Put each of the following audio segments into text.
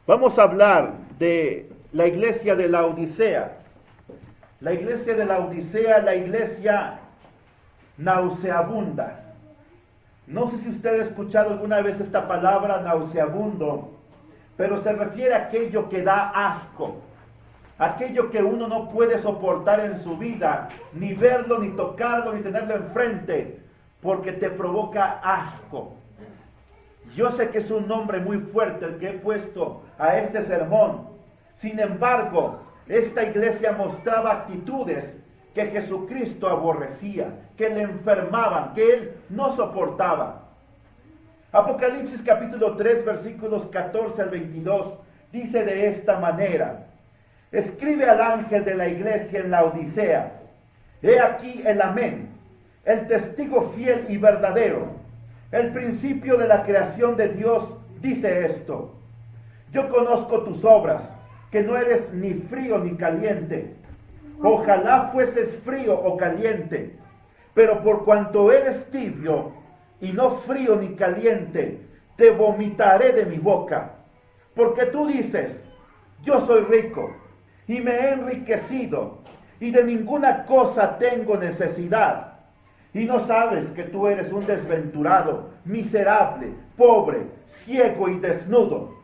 Vamos a hablar de la iglesia de la Odisea. La iglesia de la Odisea, la iglesia nauseabunda. No sé si usted ha escuchado alguna vez esta palabra nauseabundo, pero se refiere a aquello que da asco, aquello que uno no puede soportar en su vida, ni verlo, ni tocarlo, ni tenerlo enfrente, porque te provoca asco. Yo sé que es un nombre muy fuerte el que he puesto a este sermón. Sin embargo, esta iglesia mostraba actitudes que Jesucristo aborrecía, que le enfermaban, que él no soportaba. Apocalipsis capítulo 3, versículos 14 al 22, dice de esta manera: escribe al ángel de la iglesia en la Odisea, he aquí el amén, el testigo fiel y verdadero, el principio de la creación de Dios, dice esto: yo conozco tus obras, que no eres ni frío ni caliente. Ojalá fueses frío o caliente, pero por cuanto eres tibio y no frío ni caliente, te vomitaré de mi boca. Porque tú dices: yo soy rico y me he enriquecido y de ninguna cosa tengo necesidad. Y no sabes que tú eres un desventurado, miserable, pobre, ciego y desnudo.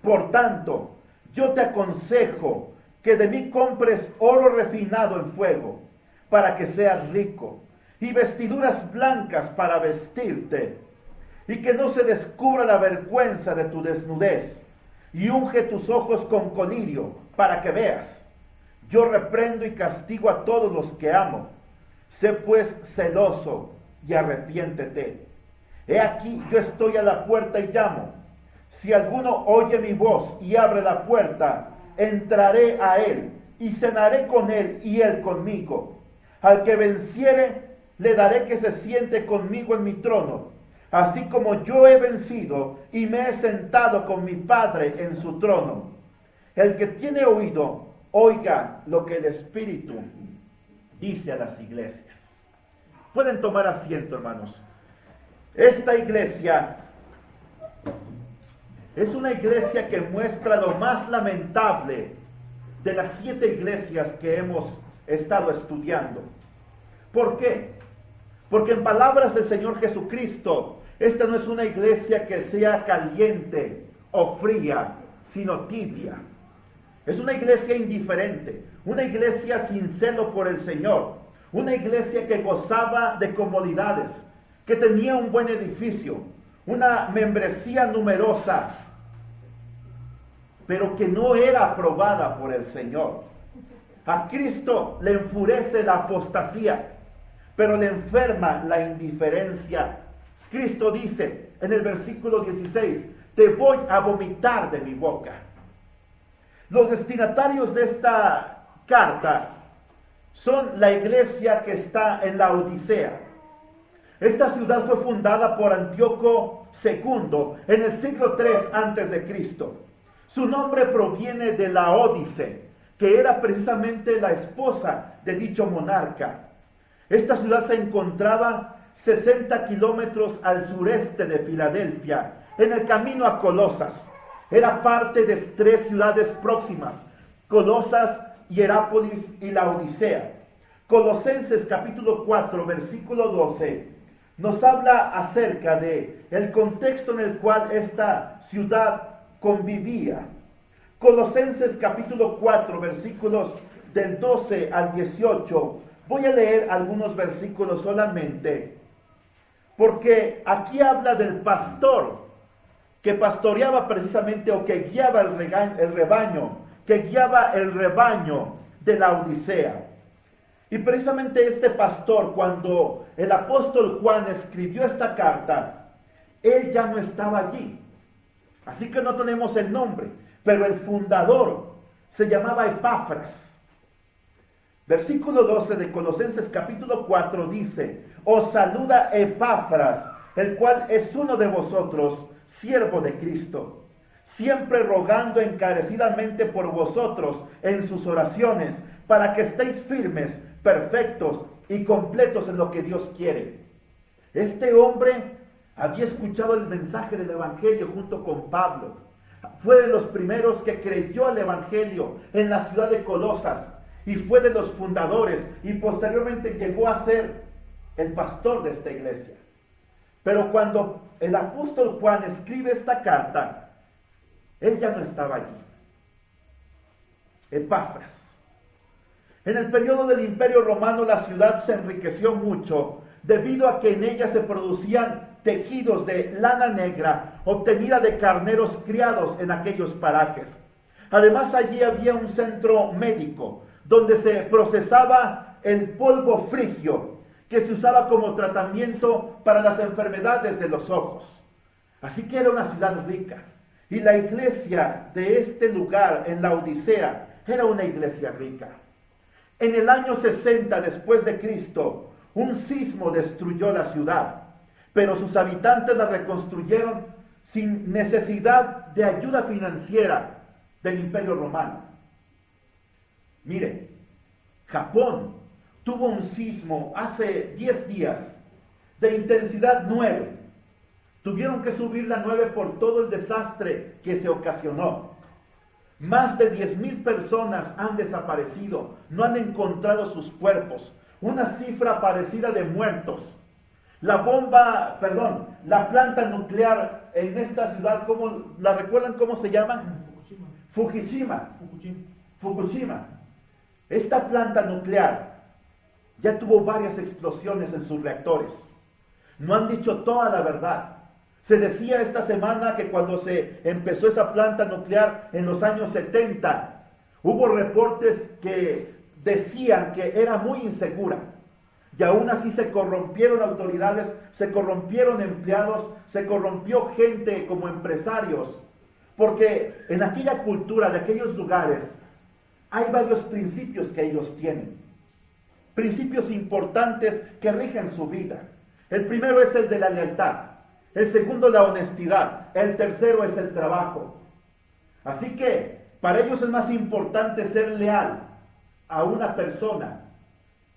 Por tanto, yo te aconsejo que de mí compres oro refinado en fuego, para que seas rico, y vestiduras blancas para vestirte, y que no se descubra la vergüenza de tu desnudez, y unge tus ojos con colirio, para que veas. Yo reprendo y castigo a todos los que amo. Sé pues celoso y arrepiéntete. He aquí, yo estoy a la puerta y llamo. Si alguno oye mi voz y abre la puerta, entraré a él y cenaré con él y él conmigo. Al que venciere, le daré que se siente conmigo en mi trono, así como yo he vencido y me he sentado con mi Padre en su trono. El que tiene oído, oiga lo que el Espíritu dice a las iglesias. Pueden tomar asiento, hermanos. Esta iglesia es una iglesia que muestra lo más lamentable de las 7 iglesias que hemos estado estudiando. ¿Por qué? Porque en palabras del Señor Jesucristo, esta no es una iglesia que sea caliente o fría, sino tibia. Es una iglesia indiferente, una iglesia sin celo por el Señor, una iglesia que gozaba de comodidades, que tenía un buen edificio, una membresía numerosa, pero que no era aprobada por el Señor. A Cristo le enfurece la apostasía, pero le enferma la indiferencia. Cristo dice en el versículo 16, te voy a vomitar de mi boca. Los destinatarios de esta carta son la iglesia que está en la Odisea. Esta ciudad fue fundada por Antíoco II en el siglo III antes de Cristo. Su nombre proviene de Laódice, que era precisamente la esposa de dicho monarca. Esta ciudad se encontraba 60 kilómetros al sureste de Filadelfia, en el camino a Colosas. Era parte de 3 ciudades próximas: Colosas, Hierápolis y la Odisea. Colosenses capítulo 4, versículo 12, nos habla acerca de el contexto en el cual esta ciudad convivía. Colosenses capítulo 4, versículos del 12 al 18. Voy a leer algunos versículos solamente, porque aquí habla del pastor que pastoreaba precisamente, o que guiaba el rebaño, que guiaba el rebaño de la Odisea. Y precisamente este pastor, cuando el apóstol Juan escribió esta carta, él ya no estaba allí. Así que no tenemos el nombre, pero el fundador se llamaba Epafras. Versículo 12 de Colosenses capítulo 4 dice: os saluda Epafras, el cual es uno de vosotros, siervo de Cristo, siempre rogando encarecidamente por vosotros en sus oraciones, para que estéis firmes, perfectos y completos en lo que Dios quiere. Este hombre había escuchado el mensaje del Evangelio junto con Pablo. Fue de los primeros que creyó al Evangelio en la ciudad de Colosas y fue de los fundadores y posteriormente llegó a ser el pastor de esta iglesia. Pero cuando el apóstol Juan escribe esta carta, él ya no estaba allí. Epafras. En el periodo del Imperio Romano la ciudad se enriqueció mucho debido a que en ella se producían tejidos de lana negra obtenida de carneros criados en aquellos parajes. Además allí había un centro médico donde se procesaba el polvo frigio que se usaba como tratamiento para las enfermedades de los ojos. Así que era una ciudad rica. Y la iglesia de este lugar, en la Odisea, era una iglesia rica. En el año 60 después de Cristo, un sismo destruyó la ciudad, pero sus habitantes la reconstruyeron sin necesidad de ayuda financiera del Imperio Romano. Mire, Japón tuvo un sismo hace 10 días de intensidad 9. Tuvieron que subir la 9 por todo el desastre que se ocasionó. Más de 10,000 personas han desaparecido, no han encontrado sus cuerpos. Una cifra parecida de muertos. La planta nuclear en esta ciudad, ¿cómo la recuerdan? ¿Cómo se llama? Fukushima. Esta planta nuclear ya tuvo varias explosiones en sus reactores. No han dicho toda la verdad. Se decía esta semana que cuando se empezó esa planta nuclear en los años 70, hubo reportes que decían que era muy insegura. Y aún así se corrompieron autoridades, se corrompieron empleados, se corrompió gente como empresarios. Porque en aquella cultura de aquellos lugares hay varios principios que ellos tienen. Principios importantes que rigen su vida. El primero es el de la lealtad. El segundo, la honestidad. El tercero es el trabajo. Así que para ellos es más importante ser leal a una persona,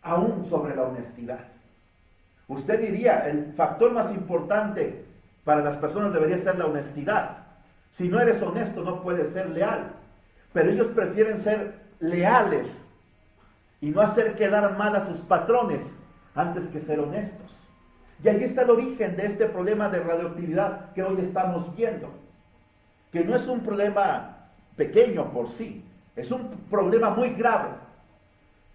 aún sobre la honestidad. Usted diría, el factor más importante para las personas debería ser la honestidad. Si no eres honesto, no puedes ser leal. Pero ellos prefieren ser leales y no hacer quedar mal a sus patrones antes que ser honestos. Y ahí está el origen de este problema de radioactividad que hoy estamos viendo, que no es un problema pequeño por sí, es un problema muy grave,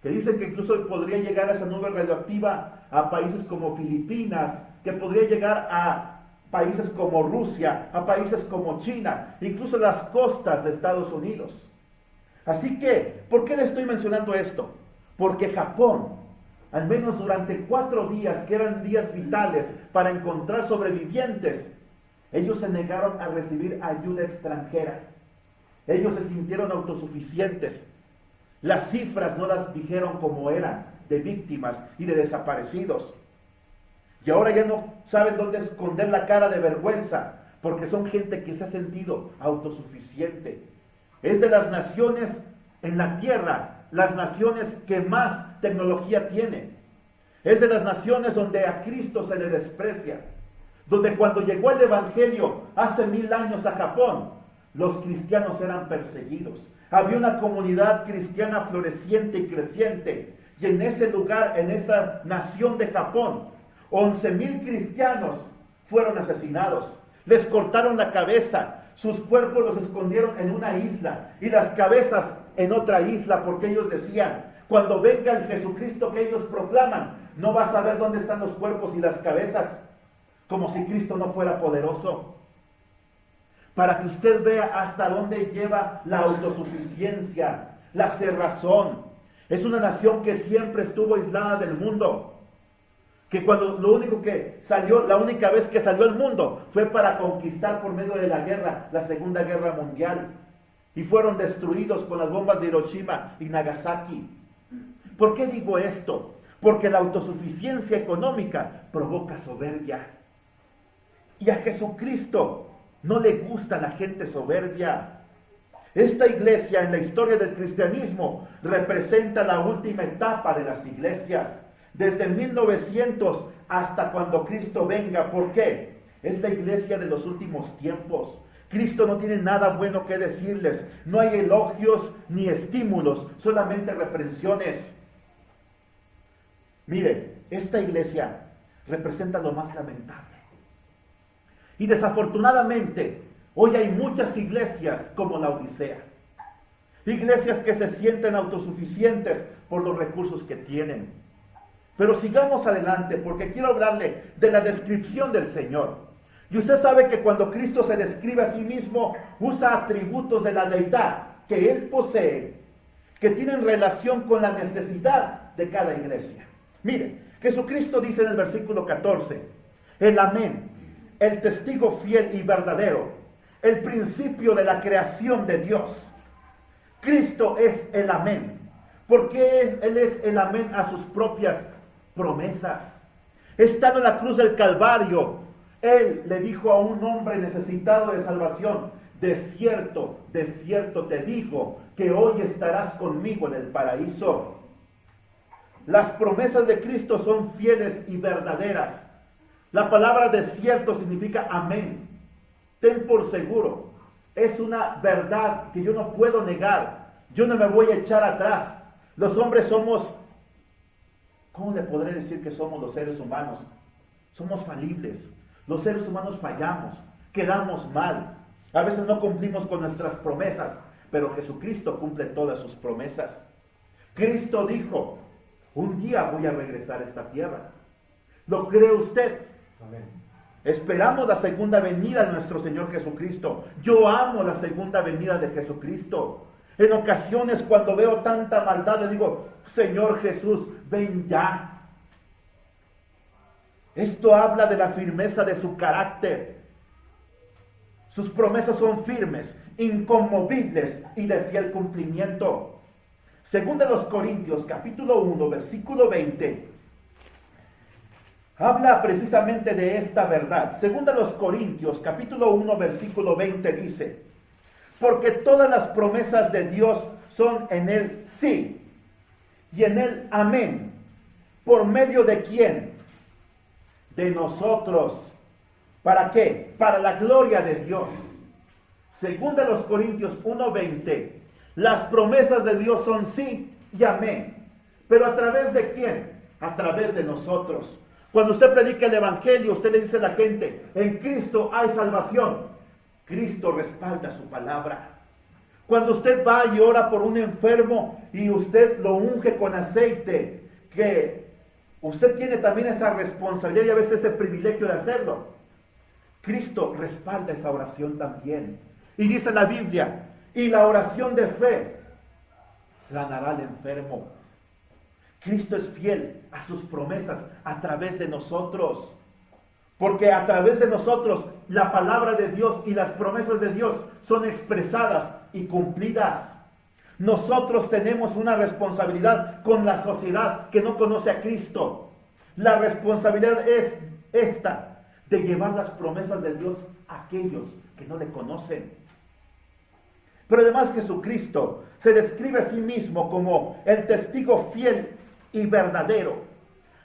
que dicen que incluso podría llegar a esa nube radioactiva a países como Filipinas, que podría llegar a países como Rusia, a países como China, incluso las costas de Estados Unidos. Así que, ¿por qué le estoy mencionando esto? Porque Japón, al menos durante 4 días, que eran días vitales para encontrar sobrevivientes, ellos se negaron a recibir ayuda extranjera. Ellos se sintieron autosuficientes. Las cifras no las dijeron como eran, de víctimas y de desaparecidos. Y ahora ya no saben dónde esconder la cara de vergüenza, porque son gente que se ha sentido autosuficiente. Es de las naciones en la tierra, las naciones que más tecnología tienen. Es de las naciones donde a Cristo se le desprecia. Donde cuando llegó el Evangelio hace 1000 años a Japón, los cristianos eran perseguidos. Había una comunidad cristiana floreciente y creciente. Y en ese lugar, en esa nación de Japón, 11,000 cristianos fueron asesinados. Les cortaron la cabeza. Sus cuerpos los escondieron en una isla y las cabezas en otra isla, porque ellos decían, cuando venga el Jesucristo que ellos proclaman, no vas a ver dónde están los cuerpos y las cabezas, como si Cristo no fuera poderoso. Para que usted vea hasta dónde lleva la autosuficiencia, la cerrazón. Es una nación que siempre estuvo aislada del mundo. Que cuando la única vez que salió al mundo fue para conquistar por medio de la guerra, la Segunda Guerra Mundial. Y fueron destruidos con las bombas de Hiroshima y Nagasaki. ¿Por qué digo esto? Porque la autosuficiencia económica provoca soberbia. Y a Jesucristo no le gusta la gente soberbia. Esta iglesia en la historia del cristianismo representa la última etapa de las iglesias. Desde 1900 hasta cuando Cristo venga. ¿Por qué? Es la iglesia de los últimos tiempos. Cristo no tiene nada bueno que decirles. No hay elogios ni estímulos, solamente reprensiones. Mire, esta iglesia representa lo más lamentable. Y desafortunadamente, hoy hay muchas iglesias como la Odisea. Iglesias que se sienten autosuficientes por los recursos que tienen. Pero sigamos adelante porque quiero hablarle de la descripción del Señor. Y usted sabe que cuando Cristo se describe a sí mismo, usa atributos de la deidad que Él posee, que tienen relación con la necesidad de cada iglesia. Mire, Jesucristo dice en el versículo 14, el amén, el testigo fiel y verdadero, el principio de la creación de Dios. Cristo es el amén. Porque Él es el amén a sus propias promesas. Estando en la cruz del Calvario, Él le dijo a un hombre necesitado de salvación, de cierto te digo, que hoy estarás conmigo en el paraíso. Las promesas de Cristo son fieles y verdaderas. La palabra de cierto significa amén. Ten por seguro. Es una verdad que yo no puedo negar. Yo no me voy a echar atrás. Los hombres somos, ¿cómo le podré decir que somos los seres humanos? Somos falibles. Los seres humanos fallamos, quedamos mal. A veces no cumplimos con nuestras promesas, pero Jesucristo cumple todas sus promesas. Cristo dijo, un día voy a regresar a esta tierra. ¿Lo cree usted? Amén. Esperamos la segunda venida de nuestro Señor Jesucristo. Yo amo la segunda venida de Jesucristo. En ocasiones cuando veo tanta maldad le digo, Señor Jesús, ven ya. Esto habla de la firmeza de su carácter. Sus promesas son firmes, inconmovibles y de fiel cumplimiento. Según de los Corintios, capítulo 1, versículo 20, habla precisamente de esta verdad. Según de los Corintios, capítulo 1, versículo 20 dice, porque todas las promesas de Dios son en Él sí, y en Él amén. ¿Por medio de quién? De nosotros. ¿Para qué? Para la gloria de Dios. Según de los Corintios 1:20, las promesas de Dios son sí y amén. ¿Pero a través de quién? A través de nosotros. Cuando usted predica el Evangelio, usted le dice a la gente, en Cristo hay salvación. Cristo respalda su palabra. Cuando usted va y ora por un enfermo y usted lo unge con aceite, que usted tiene también esa responsabilidad y a veces ese privilegio de hacerlo. Cristo respalda esa oración también. Y dice la Biblia, y la oración de fe sanará al enfermo. Cristo es fiel a sus promesas a través de nosotros. Porque a través de nosotros la palabra de Dios y las promesas de Dios son expresadas y cumplidas. Nosotros tenemos una responsabilidad con la sociedad que no conoce a Cristo. La responsabilidad es esta, de llevar las promesas de Dios a aquellos que no le conocen. Pero además Jesucristo se describe a sí mismo como el testigo fiel y verdadero.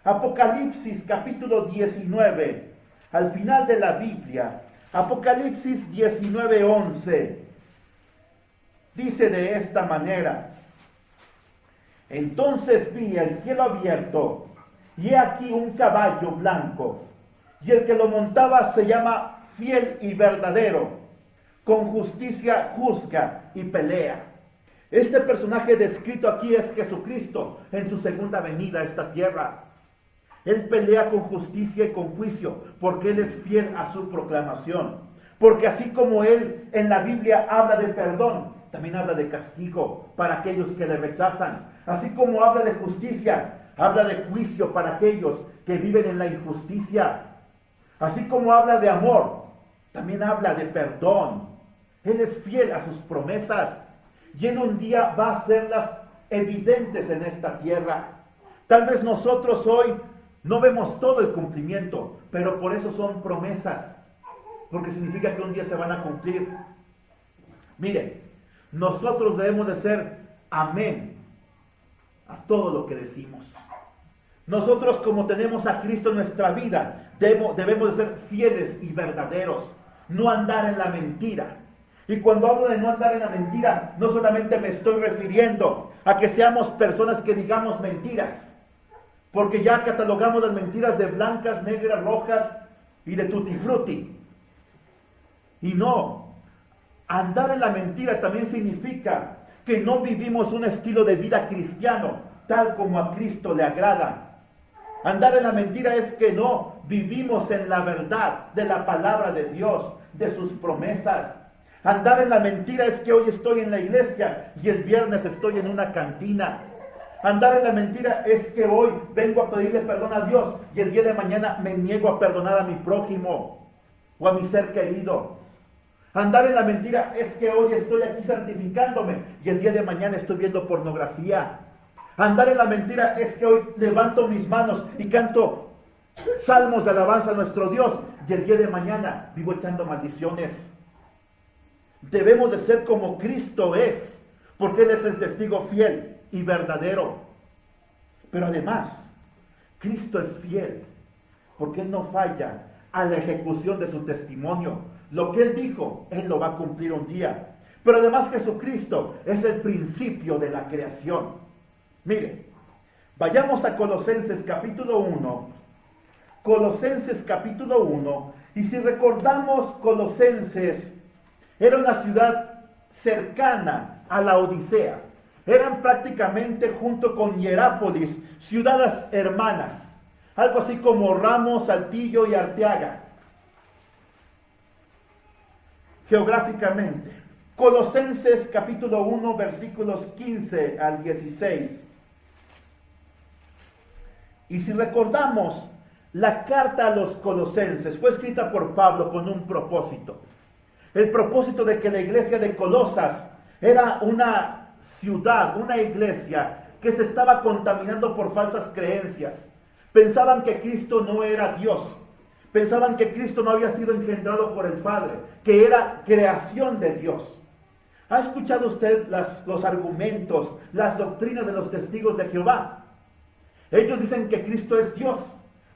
Apocalipsis capítulo 19, al final de la Biblia, Apocalipsis 19:11, dice de esta manera, entonces vi el cielo abierto, y he aquí un caballo blanco, y el que lo montaba se llama fiel y verdadero, con justicia juzga y pelea. Este personaje descrito aquí es Jesucristo en su segunda venida a esta tierra. Él pelea con justicia y con juicio, porque Él es fiel a su proclamación. Porque así como Él en la Biblia habla de perdón, también habla de castigo para aquellos que le rechazan. Así como habla de justicia, habla de juicio para aquellos que viven en la injusticia. Así como habla de amor, también habla de perdón. Él es fiel a sus promesas y en un día va a hacerlas evidentes en esta tierra. Tal vez nosotros hoy no vemos todo el cumplimiento, pero por eso son promesas, porque significa que un día se van a cumplir. Mire, nosotros debemos de ser amén a todo lo que decimos. Nosotros, como tenemos a Cristo en nuestra vida, debemos de ser fieles y verdaderos. no andar en la mentira. Y cuando hablo de no andar en la mentira, no solamente me estoy refiriendo a que seamos personas que digamos mentiras, porque ya catalogamos las mentiras de blancas, negras, rojas y de tutti frutti. Y no, andar en la mentira también significa que no vivimos un estilo de vida cristiano tal como a Cristo le agrada. Andar en la mentira es que no vivimos en la verdad de la palabra de Dios, de sus promesas. Andar en la mentira es que hoy estoy en la iglesia y el viernes estoy en una cantina. Andar en la mentira es que hoy vengo a pedirle perdón a Dios y el día de mañana me niego a perdonar a mi prójimo o a mi ser querido. Andar en la mentira es que hoy estoy aquí santificándome y el día de mañana estoy viendo pornografía. Andar en la mentira es que hoy levanto mis manos y canto salmos de alabanza a nuestro Dios y el día de mañana vivo echando maldiciones. Debemos de ser como Cristo es, porque Él es el testigo fiel y verdadero. Pero además, Cristo es fiel, porque Él no falla a la ejecución de su testimonio. Lo que Él dijo, Él lo va a cumplir un día. Pero además Jesucristo es el principio de la creación. Mire, vayamos a Colosenses capítulo 1. Colosenses capítulo 1. Y si recordamos, Colosenses era una ciudad cercana a la Odisea. Eran prácticamente, junto con Hierápolis, ciudades hermanas. Algo así como Ramos, Saltillo y Arteaga. Geográficamente. Colosenses capítulo 1, versículos 15 al 16. Y si recordamos, la carta a los Colosenses fue escrita por Pablo con un propósito. El propósito de que la iglesia de Colosas era una ciudad, una iglesia que se estaba contaminando por falsas creencias. Pensaban que Cristo no era Dios. Pensaban que Cristo no había sido engendrado por el Padre, que era creación de Dios. ¿Ha escuchado usted los argumentos, las doctrinas de los testigos de Jehová? Ellos dicen que Cristo es Dios,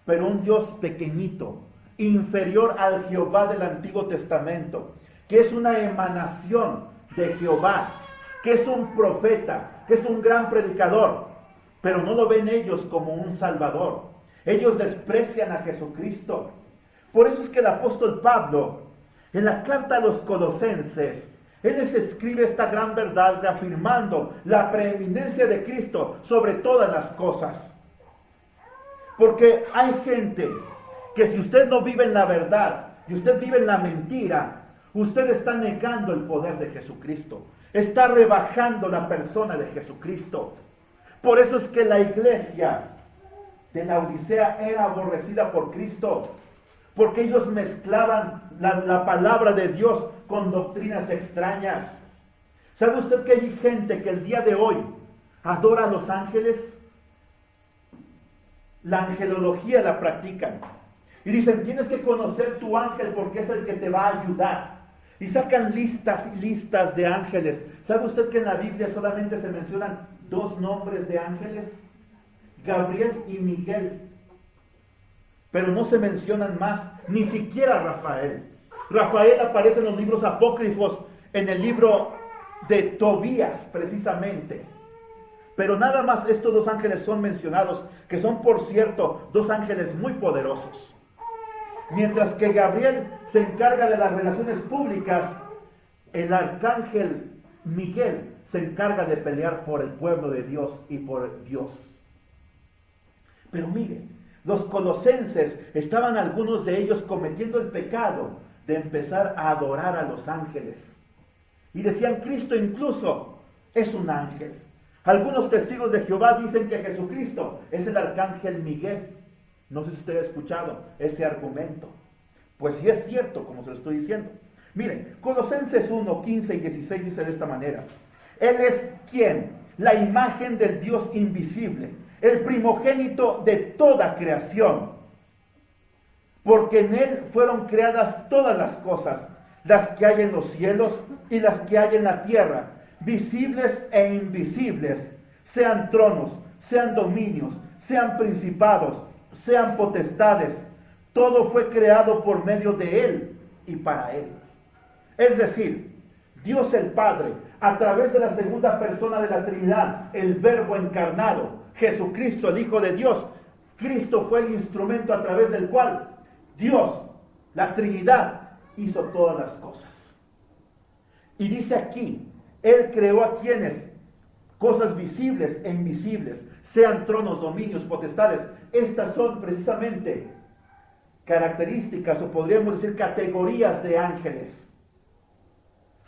pero un Dios pequeñito, inferior al Jehová del Antiguo Testamento, que es una emanación de Jehová, que es un profeta, que es un gran predicador, pero no lo ven ellos como un salvador. Ellos desprecian a Jesucristo. Por eso es que el apóstol Pablo, en la carta a los Colosenses, él les escribe esta gran verdad reafirmando la preeminencia de Cristo sobre todas las cosas. Porque hay gente que si usted no vive en la verdad y usted vive en la mentira, usted está negando el poder de Jesucristo. Está rebajando la persona de Jesucristo. Por eso es que la iglesia de la Odisea era aborrecida por Cristo. Porque ellos mezclaban la palabra de Dios con doctrinas extrañas. ¿Sabe usted que hay gente que el día de hoy adora a los ángeles? La angelología la practican. Y dicen, tienes que conocer tu ángel porque es el que te va a ayudar. Y sacan listas y listas de ángeles. ¿Sabe usted que en la Biblia solamente se mencionan 2 nombres de ángeles? Gabriel y Miguel. Pero no se mencionan más, ni siquiera Rafael. Rafael aparece en los libros apócrifos, en el libro de Tobías precisamente. Pero nada más estos 2 ángeles son mencionados, que son por cierto 2 ángeles muy poderosos. Mientras que Gabriel se encarga de las relaciones públicas, el arcángel Miguel se encarga de pelear por el pueblo de Dios y por Dios. Pero mire, los colosenses estaban algunos de ellos cometiendo el pecado de empezar a adorar a los ángeles. Y decían, Cristo incluso es un ángel. Algunos testigos de Jehová dicen que Jesucristo es el arcángel Miguel. No sé si usted ha escuchado ese argumento. Pues sí es cierto, como se lo estoy diciendo. Miren, Colosenses 1, 15 y 16 dice de esta manera. Él es quien, la imagen del Dios invisible, el primogénito de toda creación. Porque en Él fueron creadas todas las cosas, las que hay en los cielos y las que hay en la tierra, visibles e invisibles, sean tronos, sean dominios, sean principados, sean potestades. Todo fue creado por medio de Él y para Él. Es decir, Dios el Padre, a través de la segunda persona de la Trinidad, el Verbo encarnado, Jesucristo, el Hijo de Dios, Cristo fue el instrumento a través del cual Dios, la Trinidad, hizo todas las cosas. Y dice aquí, Él creó a quienes, cosas visibles e invisibles, sean tronos, dominios, potestades. Estas son precisamente características, o podríamos decir categorías de ángeles.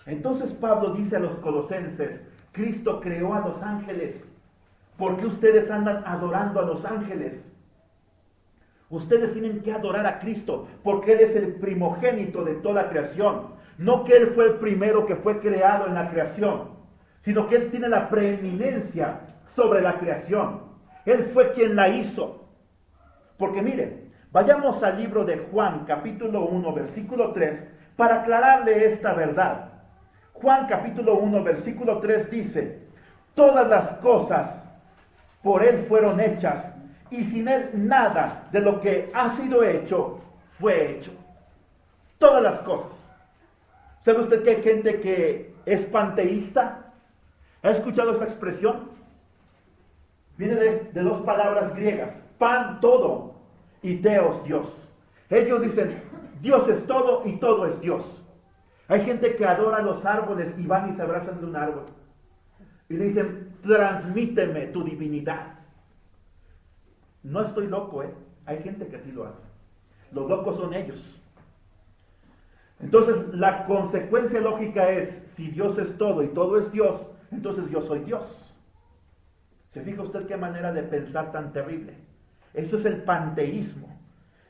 Entonces Pablo dice a los colosenses, Cristo creó a los ángeles. ¿Por qué ustedes andan adorando a los ángeles? Ustedes tienen que adorar a Cristo, porque Él es el primogénito de toda la creación. No que Él fue el primero que fue creado en la creación, sino que Él tiene la preeminencia sobre la creación. Él fue quien la hizo. Porque miren, vayamos al libro de Juan, capítulo 1, versículo 3, para aclararle esta verdad. Juan, capítulo 1, versículo 3 dice, todas las cosas por Él fueron hechas, y sin Él nada de lo que ha sido hecho fue hecho. Todas las cosas. ¿Sabe usted que hay gente que es panteísta? ¿Ha escuchado esa expresión? Viene de dos palabras griegas, pan, todo, y teos, Dios. Ellos dicen, Dios es todo y todo es Dios. Hay gente que adora los árboles y van y se abrazan de un árbol. Y le dicen, transmíteme tu divinidad. No estoy loco, Hay gente que así lo hace. Los locos son ellos. Entonces, la consecuencia lógica es, si Dios es todo y todo es Dios, entonces yo soy Dios. ¿Se fija usted qué manera de pensar tan terrible? Eso es el panteísmo.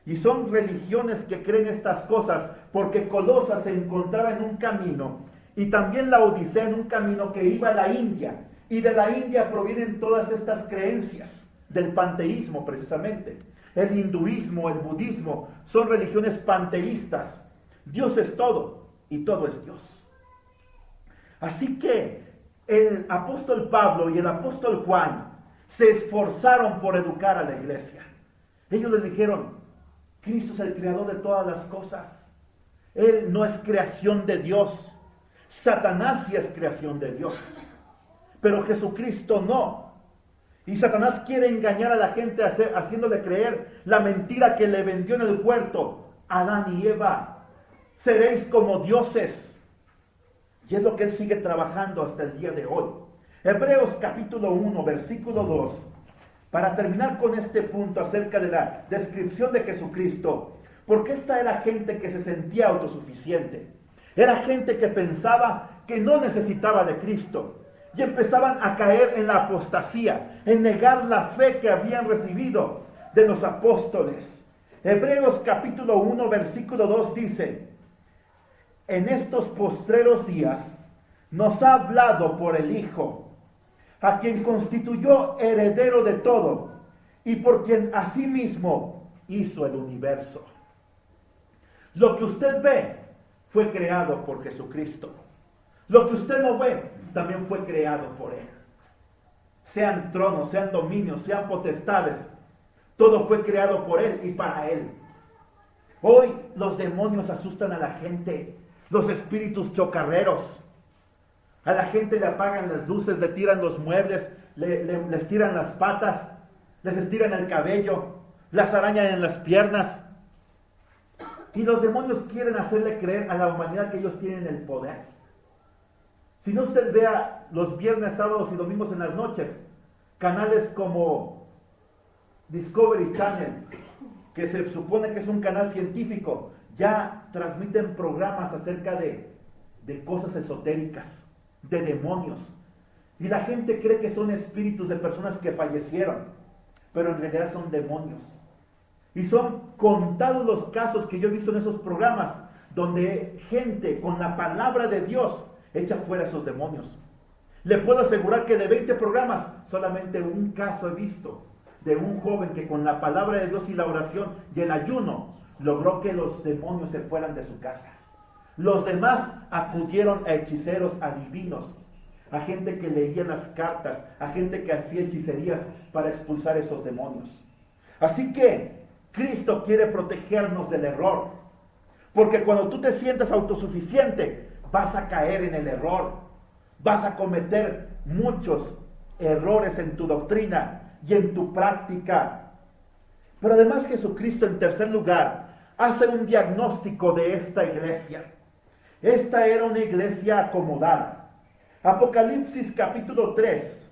Y son religiones que creen estas cosas porque Colosas se encontraba en un camino y también la Odisea en un camino que iba a la India. Y de la India provienen todas estas creencias del panteísmo precisamente. El hinduismo, el budismo, son religiones panteístas. Dios es todo y todo es Dios. Así que el apóstol Pablo y el apóstol Juan se esforzaron por educar a la iglesia. Ellos les dijeron, Cristo es el creador de todas las cosas. Él no es creación de Dios. Satanás sí es creación de Dios. Pero Jesucristo no. Y Satanás quiere engañar a la gente haciéndole creer la mentira que le vendió en el huerto Adán y Eva. Seréis como dioses. Y es lo que él sigue trabajando hasta el día de hoy. Hebreos capítulo 1, versículo 2. Para terminar con este punto acerca de la descripción de Jesucristo. Porque esta era gente que se sentía autosuficiente. Era gente que pensaba que no necesitaba de Cristo. Y empezaban a caer en la apostasía, en negar la fe que habían recibido de los apóstoles. Hebreos capítulo 1, versículo 2 dice, en estos postreros días nos ha hablado por el Hijo, a quien constituyó heredero de todo, y por quien asimismo hizo el universo. Lo que usted ve fue creado por Jesucristo. Lo que usted no ve también fue creado por Él. Sean tronos, sean dominios, sean potestades, todo fue creado por Él y para Él. Hoy los demonios asustan a la gente, los espíritus chocarreros. A la gente le apagan las luces, le tiran los muebles, les tiran las patas, les estiran el cabello, las arañan en las piernas. Y los demonios quieren hacerle creer a la humanidad que ellos tienen el poder. Si no, usted vea los viernes, sábados y domingos en las noches, canales como Discovery Channel, que se supone que es un canal científico, ya transmiten programas acerca de cosas esotéricas, de demonios. Y la gente cree que son espíritus de personas que fallecieron, pero en realidad son demonios. Y son contados los casos que yo he visto en esos programas, donde gente con la palabra de Dios echa fuera esos demonios. Le puedo asegurar que de 20 programas, solamente un caso he visto de un joven que con la palabra de Dios y la oración y el ayuno logró que los demonios se fueran de su casa. Los demás acudieron a hechiceros, adivinos, a gente que leía las cartas, a gente que hacía hechicerías para expulsar esos demonios. Así que Cristo quiere protegernos del error, Porque cuando tú te sientes autosuficiente, vas a caer en el error. Vas a cometer muchos errores en tu doctrina y en tu práctica. Pero además Jesucristo, en tercer lugar, hace un diagnóstico de esta iglesia. Esta era una iglesia acomodada. Apocalipsis capítulo 3,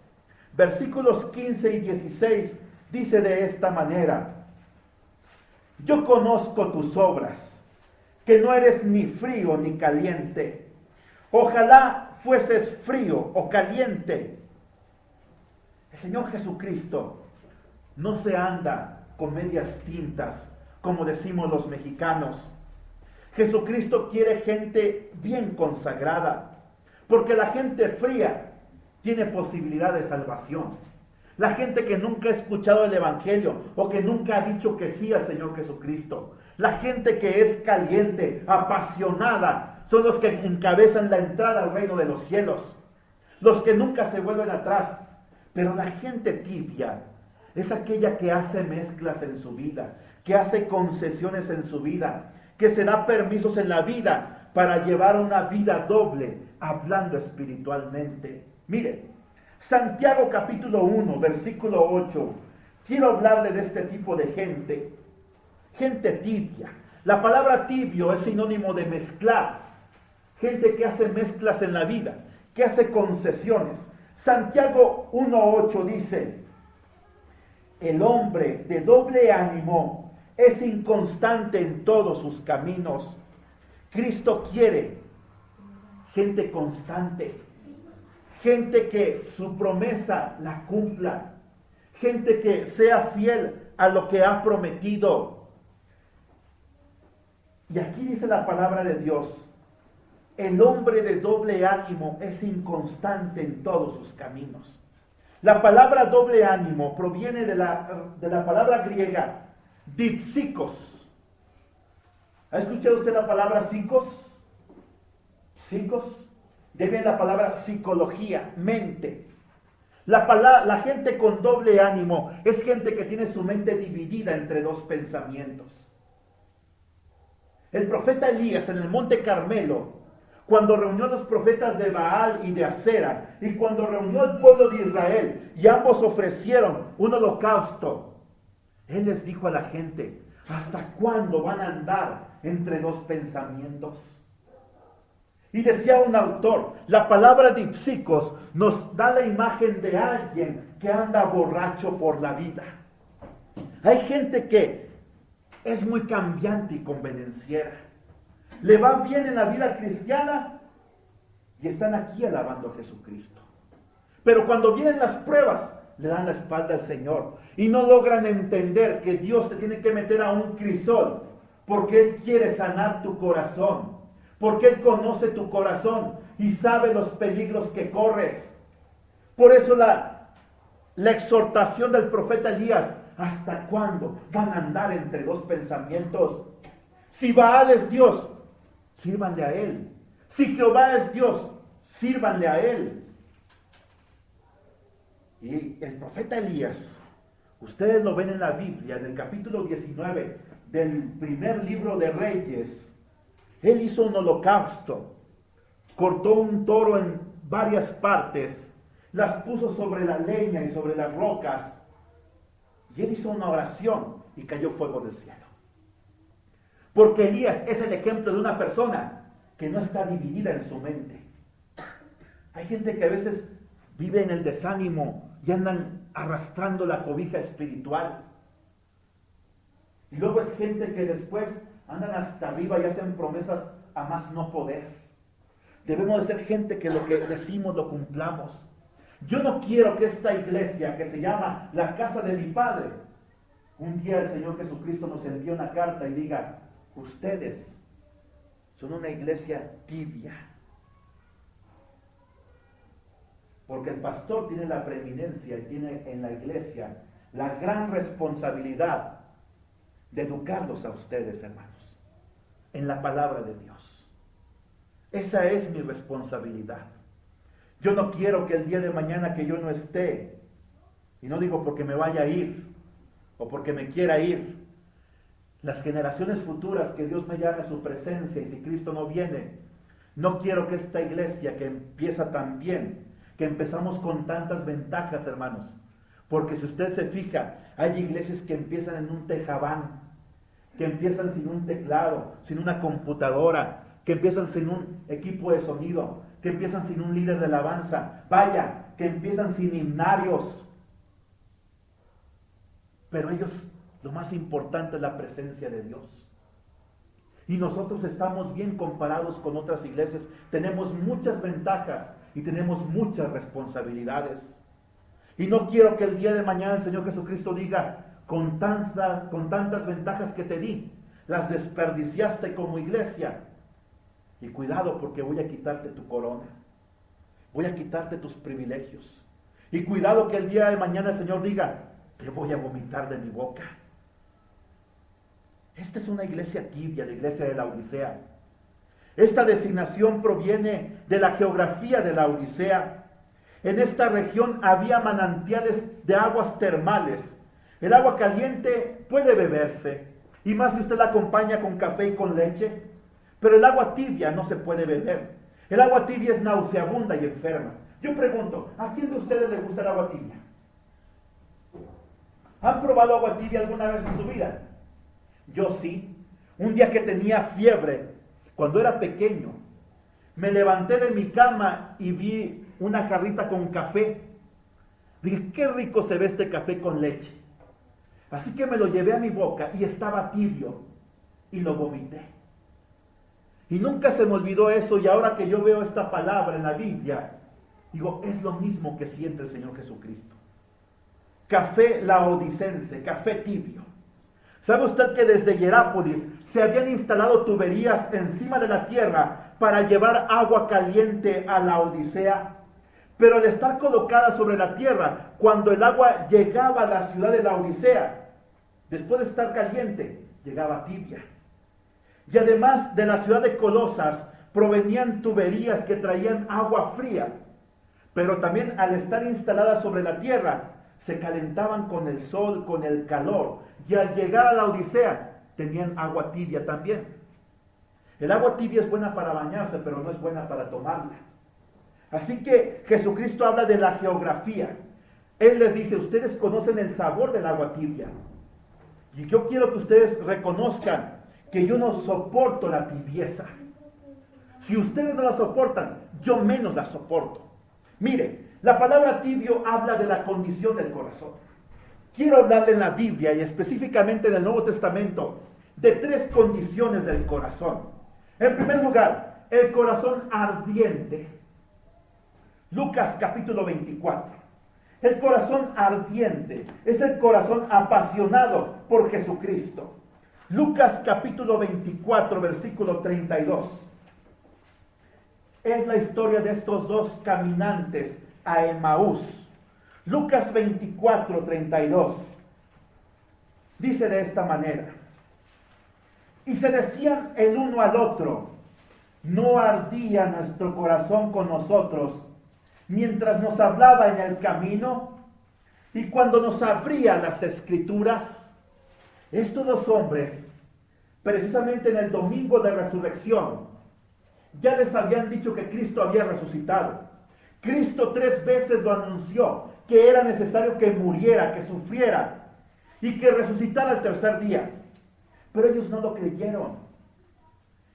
versículos 15 y 16, dice de esta manera: yo conozco tus obras, que no eres ni frío ni caliente. Ojalá fueses frío o caliente. El Señor Jesucristo no se anda con medias tintas, como decimos los mexicanos. Jesucristo quiere gente bien consagrada, porque la gente fría tiene posibilidad de salvación. La gente que nunca ha escuchado el Evangelio o que nunca ha dicho que sí al Señor Jesucristo. La gente que es caliente, apasionada, son los que encabezan la entrada al reino de los cielos. Los que nunca se vuelven atrás. Pero la gente tibia es aquella que hace mezclas en su vida, que hace concesiones en su vida, que se da permisos en la vida para llevar una vida doble, hablando espiritualmente. Mire, Santiago capítulo 1, versículo 8. Quiero hablarle de este tipo de gente. Gente tibia. La palabra tibio es sinónimo de mezclar. Gente que hace mezclas en la vida, que hace concesiones. Santiago 1:8 dice: el hombre de doble ánimo es inconstante en todos sus caminos. Cristo quiere gente constante, gente que su promesa la cumpla, gente que sea fiel a lo que ha prometido. Y aquí dice la palabra de Dios: el hombre de doble ánimo es inconstante en todos sus caminos. La palabra doble ánimo proviene de la palabra griega dipsikos. ¿Ha escuchado usted la palabra psicos? ¿Psicos? De bien la palabra psicología, mente. La gente con doble ánimo es gente que tiene su mente dividida entre dos pensamientos. El profeta Elías en el monte Carmelo, cuando reunió a los profetas de Baal y de Acera, y cuando reunió al pueblo de Israel, y ambos ofrecieron un holocausto, él les dijo a la gente: ¿hasta cuándo van a andar entre dos pensamientos? Y decía un autor, la palabra dipsicos nos da la imagen de alguien que anda borracho por la vida. Hay gente que es muy cambiante y convenenciera. Le va bien en la vida cristiana y están aquí alabando a Jesucristo. Pero cuando vienen las pruebas, le dan la espalda al Señor y no logran entender que Dios te tiene que meter a un crisol porque Él quiere sanar tu corazón, porque Él conoce tu corazón y sabe los peligros que corres. Por eso la exhortación del profeta Elías: ¿hasta cuándo van a andar entre dos pensamientos? Si Baal es Dios, sírvanle a Él. Si Jehová es Dios, sírvanle a Él. Y el profeta Elías, ustedes lo ven en la Biblia, en el capítulo 19 del primer libro de Reyes. Él hizo un holocausto, cortó un toro en varias partes, las puso sobre la leña y sobre las rocas, y él hizo una oración y cayó fuego del cielo. Porque Elías es el ejemplo de una persona que no está dividida en su mente. Hay gente que a veces vive en el desánimo y andan arrastrando la cobija espiritual. Y luego es gente que después andan hasta arriba y hacen promesas a más no poder. Debemos de ser gente que lo que decimos lo cumplamos. Yo no quiero que esta iglesia, que se llama la casa de mi Padre, un día el Señor Jesucristo nos envíe una carta y diga: ustedes son una iglesia tibia. Porque el pastor tiene la preeminencia y tiene en la iglesia la gran responsabilidad de educarlos a ustedes, hermanos, en la palabra de Dios. Esa es mi responsabilidad. Yo no quiero que el día de mañana que yo no esté, y no digo porque me vaya a ir o porque me quiera ir, las generaciones futuras, que Dios me llame a su presencia, y si Cristo no viene, no quiero que esta iglesia que empieza tan bien, que empezamos con tantas ventajas, hermanos, porque si usted se fija, hay iglesias que empiezan en un tejabán, que empiezan sin un teclado, sin una computadora, que empiezan sin un equipo de sonido, que empiezan sin un líder de alabanza, vaya, que empiezan sin himnarios. Pero ellos, lo más importante es la presencia de Dios. Y nosotros estamos bien comparados con otras iglesias, tenemos muchas ventajas y tenemos muchas responsabilidades. Y no quiero que el día de mañana el Señor Jesucristo diga, con tantas ventajas que te di, las desperdiciaste como iglesia. Y cuidado, porque voy a quitarte tu corona, voy a quitarte tus privilegios. Y cuidado que el día de mañana el Señor diga, te voy a vomitar de mi boca. Esta es una iglesia tibia, la iglesia de la Odisea. Esta designación proviene de la geografía de la Odisea. En esta región había manantiales de aguas termales. El agua caliente puede beberse, y más si usted la acompaña con café y con leche, pero el agua tibia no se puede beber. El agua tibia es nauseabunda y enferma. Yo pregunto, ¿a quién de ustedes le gusta el agua tibia? ¿Han probado agua tibia alguna vez en su vida? Yo sí. Un día que tenía fiebre, cuando era pequeño, me levanté de mi cama y vi una jarrita con café. Dije, qué rico se ve este café con leche. Así que me lo llevé a mi boca y estaba tibio y lo vomité. Y nunca se me olvidó eso, y ahora que yo veo esta palabra en la Biblia, digo, es lo mismo que siente el Señor Jesucristo. Café laodicense, café tibio. ¿Sabe usted que desde Hierápolis se habían instalado tuberías encima de la tierra para llevar agua caliente a la Odisea? Pero al estar colocada sobre la tierra, cuando el agua llegaba a la ciudad de la Odisea, después de estar caliente, llegaba tibia. Y además de la ciudad de Colosas, provenían tuberías que traían agua fría, pero también al estar instaladas sobre la tierra, se calentaban con el sol, con el calor, y al llegar a la Odisea, tenían agua tibia también. El agua tibia es buena para bañarse, pero no es buena para tomarla. Así que Jesucristo habla de la geografía. Él les dice, ustedes conocen el sabor del agua tibia. Y yo quiero que ustedes reconozcan que yo no soporto la tibieza. Si ustedes no la soportan, yo menos la soporto. Mire, la palabra tibio habla de la condición del corazón. Quiero hablarle en la Biblia y específicamente en el Nuevo Testamento de 3 condiciones del corazón. En primer lugar, el corazón ardiente. Lucas capítulo 24. El corazón ardiente es el corazón apasionado por Jesucristo. Lucas capítulo 24, versículo 32. Es la historia de estos dos caminantes a Emaús. Lucas 24, 32. Dice de esta manera. Y se decían el uno al otro, ¿no ardía nuestro corazón con nosotros mientras nos hablaba en el camino y cuando nos abría las escrituras? Estos dos hombres, precisamente en el domingo de resurrección, ya les habían dicho que Cristo había resucitado. Cristo 3 veces lo anunció, que era necesario que muriera, que sufriera y que resucitara al tercer día. Pero ellos no lo creyeron.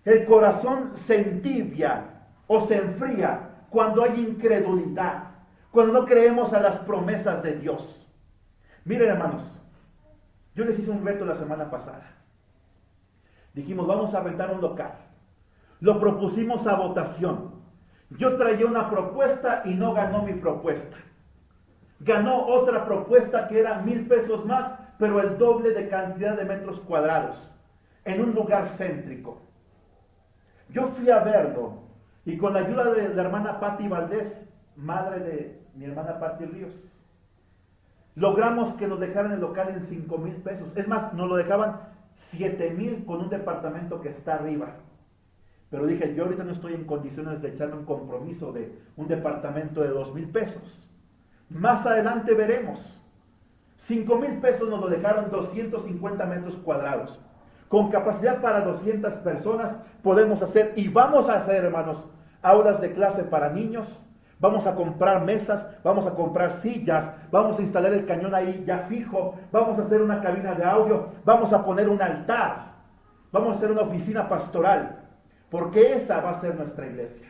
El corazón se entibia o se enfría cuando hay incredulidad, cuando no creemos a las promesas de Dios. Miren, hermanos, yo les hice un reto la semana pasada. Dijimos, vamos a rentar un local. Lo propusimos a votación. Yo traía una propuesta y no ganó mi propuesta. Ganó otra propuesta que era 1,000 pesos más, pero el doble de cantidad de metros cuadrados, en un lugar céntrico. Yo fui a verlo, y con la ayuda de la hermana Patti Valdés, madre de mi hermana Patti Ríos, logramos que nos dejaran el local en 5,000 pesos. Es más, nos lo dejaban 7,000 con un departamento que está arriba. Pero dije, yo ahorita no estoy en condiciones de echarme un compromiso de un departamento de 2,000 pesos. Más adelante veremos. 5,000 pesos nos lo dejaron 250 metros cuadrados. con capacidad para 200 personas, podemos hacer y vamos a hacer, hermanos, aulas de clase para niños. Vamos a comprar mesas, vamos a comprar sillas, vamos a instalar el cañón ahí ya fijo, vamos a hacer una cabina de audio, vamos a poner un altar, vamos a hacer una oficina pastoral, porque esa va a ser nuestra iglesia.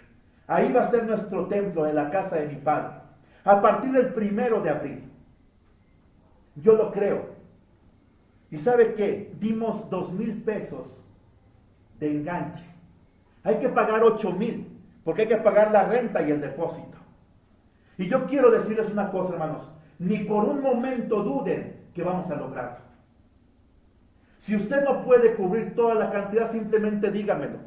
Ahí va a ser nuestro templo en la casa de mi Padre. A partir del 1 de abril. Yo lo creo. ¿Y sabe qué? Dimos 2,000 pesos de enganche. Hay que pagar 8,000, porque hay que pagar la renta y el depósito. Y yo quiero decirles una cosa, hermanos. Ni por un momento duden que vamos a lograrlo. Si usted no puede cubrir toda la cantidad, simplemente dígamelo.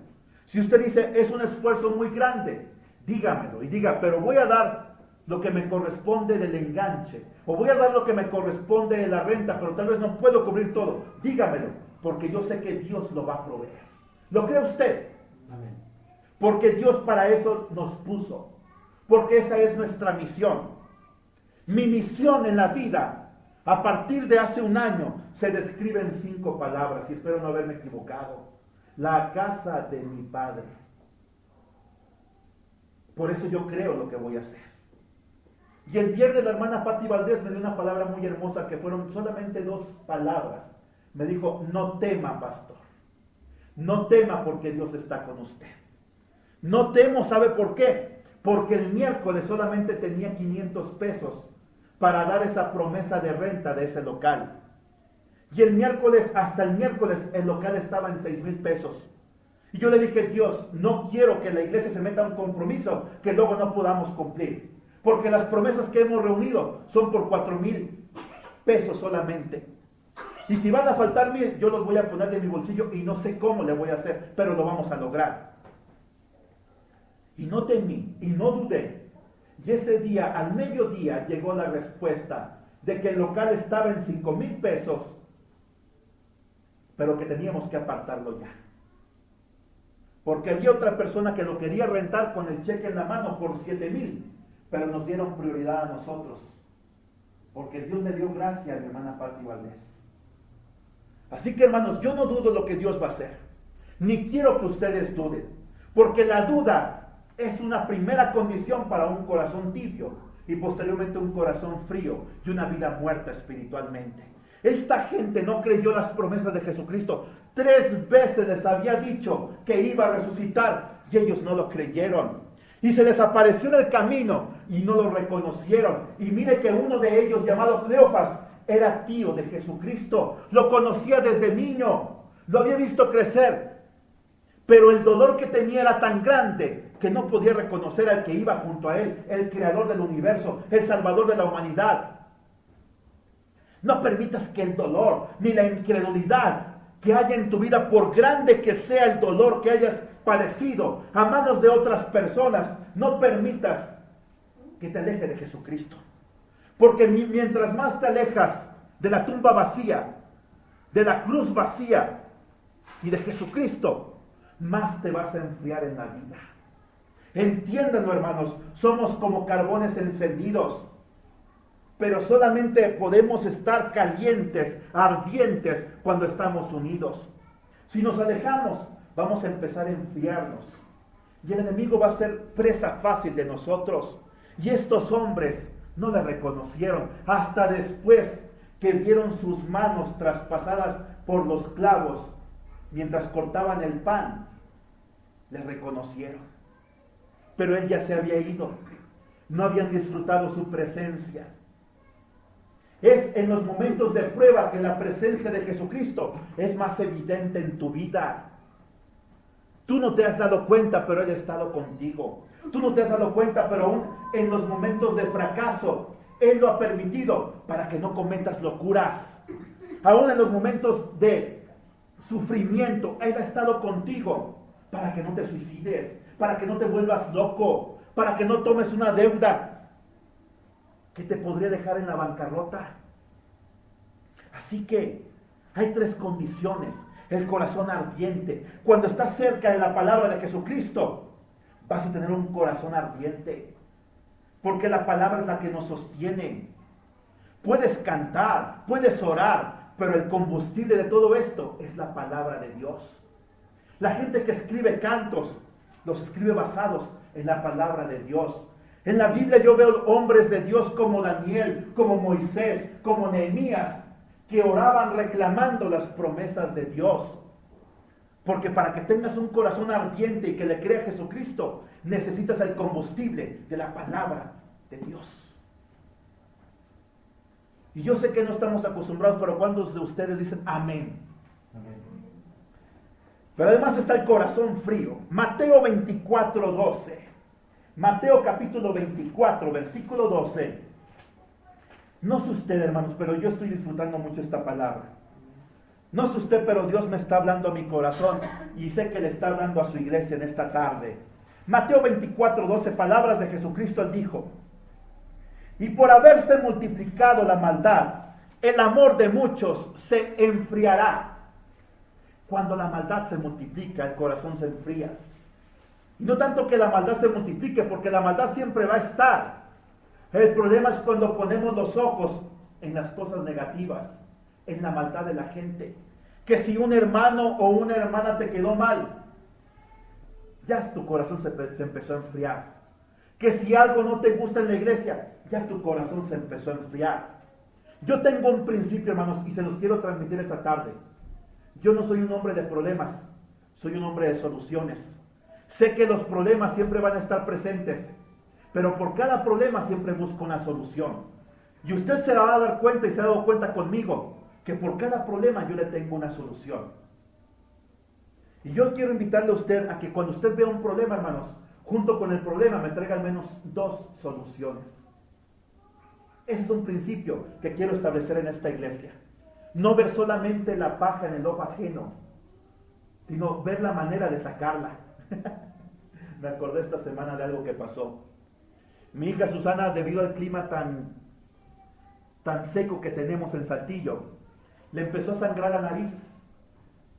Si usted dice, es un esfuerzo muy grande, dígamelo y diga, pero voy a dar lo que me corresponde del enganche, o voy a dar lo que me corresponde de la renta, pero tal vez no puedo cubrir todo. Dígamelo, porque yo sé que Dios lo va a proveer. ¿Lo cree usted? Amén. Porque Dios para eso nos puso, porque esa es nuestra misión. Mi misión en la vida, a partir de hace un año, se describe en 5 palabras, y espero no haberme equivocado. La casa de mi Padre. Por eso yo creo lo que voy a hacer. Y el viernes la hermana Patti Valdés me dio una palabra muy hermosa, que fueron solamente 2 palabras. Me dijo, no tema, pastor. No tema, porque Dios está con usted. No temo, ¿sabe por qué? Porque el miércoles solamente tenía 500 pesos para dar esa promesa de renta de ese local. Y el miércoles, hasta el miércoles, el local estaba en 6,000 pesos. Y yo le dije, Dios, no quiero que la iglesia se meta a un compromiso que luego no podamos cumplir. Porque las promesas que hemos reunido son por 4,000 pesos solamente. Y si van a faltar 1,000, yo los voy a poner de mi bolsillo y no sé cómo le voy a hacer, pero lo vamos a lograr. Y no temí, y no dudé. Y ese día, al mediodía, llegó la respuesta de que el local estaba en 5,000 pesos, pero que teníamos que apartarlo ya. Porque había otra persona que lo quería rentar con el cheque en la mano por 7,000, pero nos dieron prioridad a nosotros, porque Dios le dio gracia a mi hermana Patti Valdés. Así que, hermanos, yo no dudo lo que Dios va a hacer, ni quiero que ustedes duden, porque la duda es una primera condición para un corazón tibio y posteriormente un corazón frío y una vida muerta espiritualmente. Esta gente no creyó las promesas de Jesucristo. 3 veces les había dicho que iba a resucitar y ellos no lo creyeron. Y se les apareció en el camino y no lo reconocieron. Y mire que uno de ellos, llamado Cleofas, era tío de Jesucristo. Lo conocía desde niño. Lo había visto crecer. Pero el dolor que tenía era tan grande que no podía reconocer al que iba junto a él, el creador del universo, el salvador de la humanidad. No permitas que el dolor ni la incredulidad que haya en tu vida, por grande que sea el dolor que hayas padecido a manos de otras personas, no permitas que te aleje de Jesucristo. Porque mientras más te alejas de la tumba vacía, de la cruz vacía y de Jesucristo, más te vas a enfriar en la vida. Entiéndanlo, hermanos, somos como carbones encendidos, pero solamente podemos estar calientes, ardientes, cuando estamos unidos. Si nos alejamos, vamos a empezar a enfriarnos. Y el enemigo va a ser presa fácil de nosotros. Y estos hombres no le reconocieron hasta después que vieron sus manos traspasadas por los clavos mientras cortaban el pan. Le reconocieron. Pero él ya se había ido. No habían disfrutado su presencia. Es en los momentos de prueba que la presencia de Jesucristo es más evidente en tu vida. Tú no te has dado cuenta, pero Él ha estado contigo. Tú no te has dado cuenta, pero aún en los momentos de fracaso, Él lo ha permitido para que no cometas locuras. Aún en los momentos de sufrimiento, Él ha estado contigo para que no te suicides, para que no te vuelvas loco, para que no tomes una deuda que te podría dejar en la bancarrota. Así que hay 3 condiciones. El corazón ardiente. Cuando estás cerca de la palabra de Jesucristo, vas a tener un corazón ardiente. Porque la palabra es la que nos sostiene. Puedes cantar, puedes orar, pero el combustible de todo esto es la palabra de Dios. La gente que escribe cantos, los escribe basados en la palabra de Dios. En la Biblia yo veo hombres de Dios como Daniel, como Moisés, como Nehemías, que oraban reclamando las promesas de Dios. Porque para que tengas un corazón ardiente y que le crea a Jesucristo, necesitas el combustible de la palabra de Dios. Y yo sé que no estamos acostumbrados, pero ¿cuántos de ustedes dicen amén? Amén. Pero además está el corazón frío. Mateo 24:12. Mateo capítulo 24, versículo 12. No sé usted, hermanos, pero yo estoy disfrutando mucho esta palabra. No sé usted, pero Dios me está hablando a mi corazón y sé que le está hablando a su iglesia en esta tarde. Mateo 24:12, palabras de Jesucristo, él dijo: y por haberse multiplicado la maldad, el amor de muchos se enfriará. Cuando la maldad se multiplica, el corazón se enfría. Y no tanto que la maldad se multiplique, porque la maldad siempre va a estar. El problema es cuando ponemos los ojos en las cosas negativas, en la maldad de la gente. Que si un hermano o una hermana te quedó mal, ya tu corazón se empezó a enfriar. Que si algo no te gusta en la iglesia, ya tu corazón se empezó a enfriar. Yo tengo un principio, hermanos, y se los quiero transmitir esta tarde. Yo no soy un hombre de problemas, soy un hombre de soluciones. Sé que los problemas siempre van a estar presentes, pero por cada problema siempre busco una solución. Y usted se va a dar cuenta y se ha dado cuenta conmigo que por cada problema yo le tengo una solución. Y yo quiero invitarle a usted a que cuando usted vea un problema, hermanos, junto con el problema me traiga al menos 2 soluciones. Ese es un principio que quiero establecer en esta iglesia. No ver solamente la paja en el ojo ajeno, sino ver la manera de sacarla. Me acordé esta semana de algo que pasó. Mi hija Susana, debido al clima tan seco que tenemos en Saltillo, le empezó a sangrar la nariz.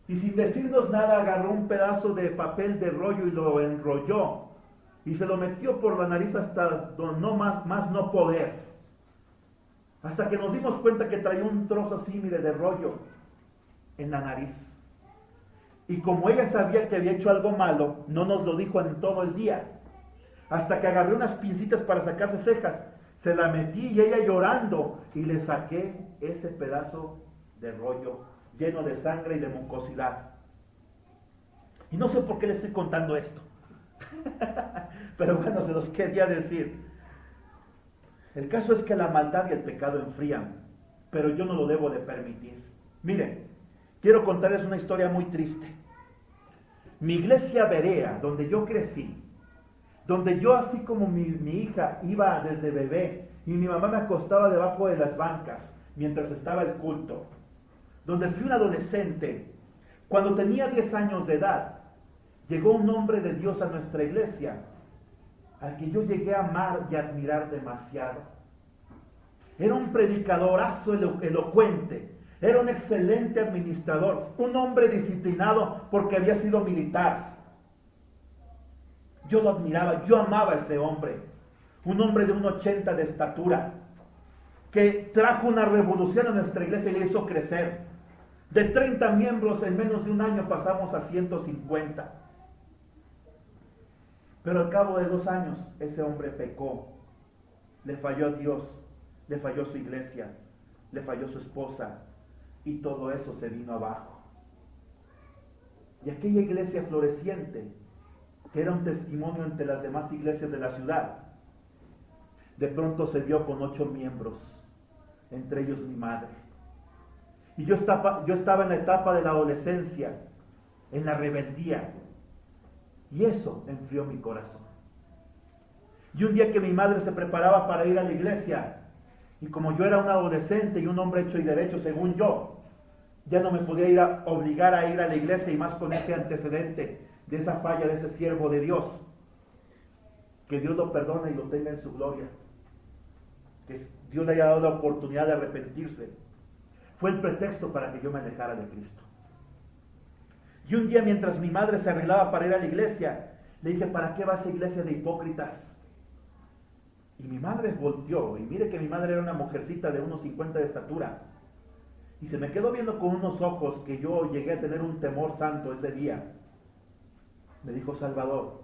Y sin decirnos nada, agarró un pedazo de papel de rollo y lo enrolló. Y se lo metió por la nariz hasta no más no poder. Hasta que nos dimos cuenta que traía un trozo así, mire, de rollo en la nariz. Y como ella sabía que había hecho algo malo, no nos lo dijo en todo el día. Hasta que agarré unas pincitas para sacarse cejas, se la metí y ella llorando, y le saqué ese pedazo de rollo lleno de sangre y de mucosidad. Y no sé por qué le estoy contando esto. Pero bueno, se los quería decir. El caso es que la maldad y el pecado enfrían, pero yo no lo debo de permitir. Miren, quiero contarles una historia muy triste. Mi iglesia Berea, donde yo crecí, donde yo, así como mi hija, iba desde bebé y mi mamá me acostaba debajo de las bancas mientras estaba el culto, donde fui un adolescente, cuando tenía 10 años de edad, llegó un hombre de Dios a nuestra iglesia, al que yo llegué a amar y admirar demasiado. Era un predicadorazo elocuente, era un excelente administrador, un hombre disciplinado porque había sido militar. Yo lo admiraba, yo amaba a ese hombre, un hombre de 1,80 de estatura, que trajo una revolución a nuestra iglesia y le hizo crecer. De 30 miembros en menos de un año pasamos a 150. Pero al cabo de 2 años, ese hombre pecó. Le falló a Dios, le falló su iglesia, le falló su esposa, y todo eso se vino abajo. Y aquella iglesia floreciente, que era un testimonio entre las demás iglesias de la ciudad, de pronto se vio con 8 miembros, entre ellos mi madre. Y yo estaba en la etapa de la adolescencia, en la rebeldía, y eso enfrió mi corazón. Y un día que mi madre se preparaba para ir a la iglesia, y como yo era un adolescente y un hombre hecho y derecho según yo, ya no me podía obligar a ir a la iglesia, y más con ese antecedente de esa falla de ese siervo de Dios. Que Dios lo perdone y lo tenga en su gloria. Que Dios le haya dado la oportunidad de arrepentirse. Fue el pretexto para que yo me alejara de Cristo. Y un día, mientras mi madre se arreglaba para ir a la iglesia, le dije: ¿para qué va a esa iglesia de hipócritas? Y mi madre volteó, y mire que mi madre era una mujercita de 1,50 de estatura. Y se me quedó viendo con unos ojos que yo llegué a tener un temor santo ese día. Me dijo: Salvador,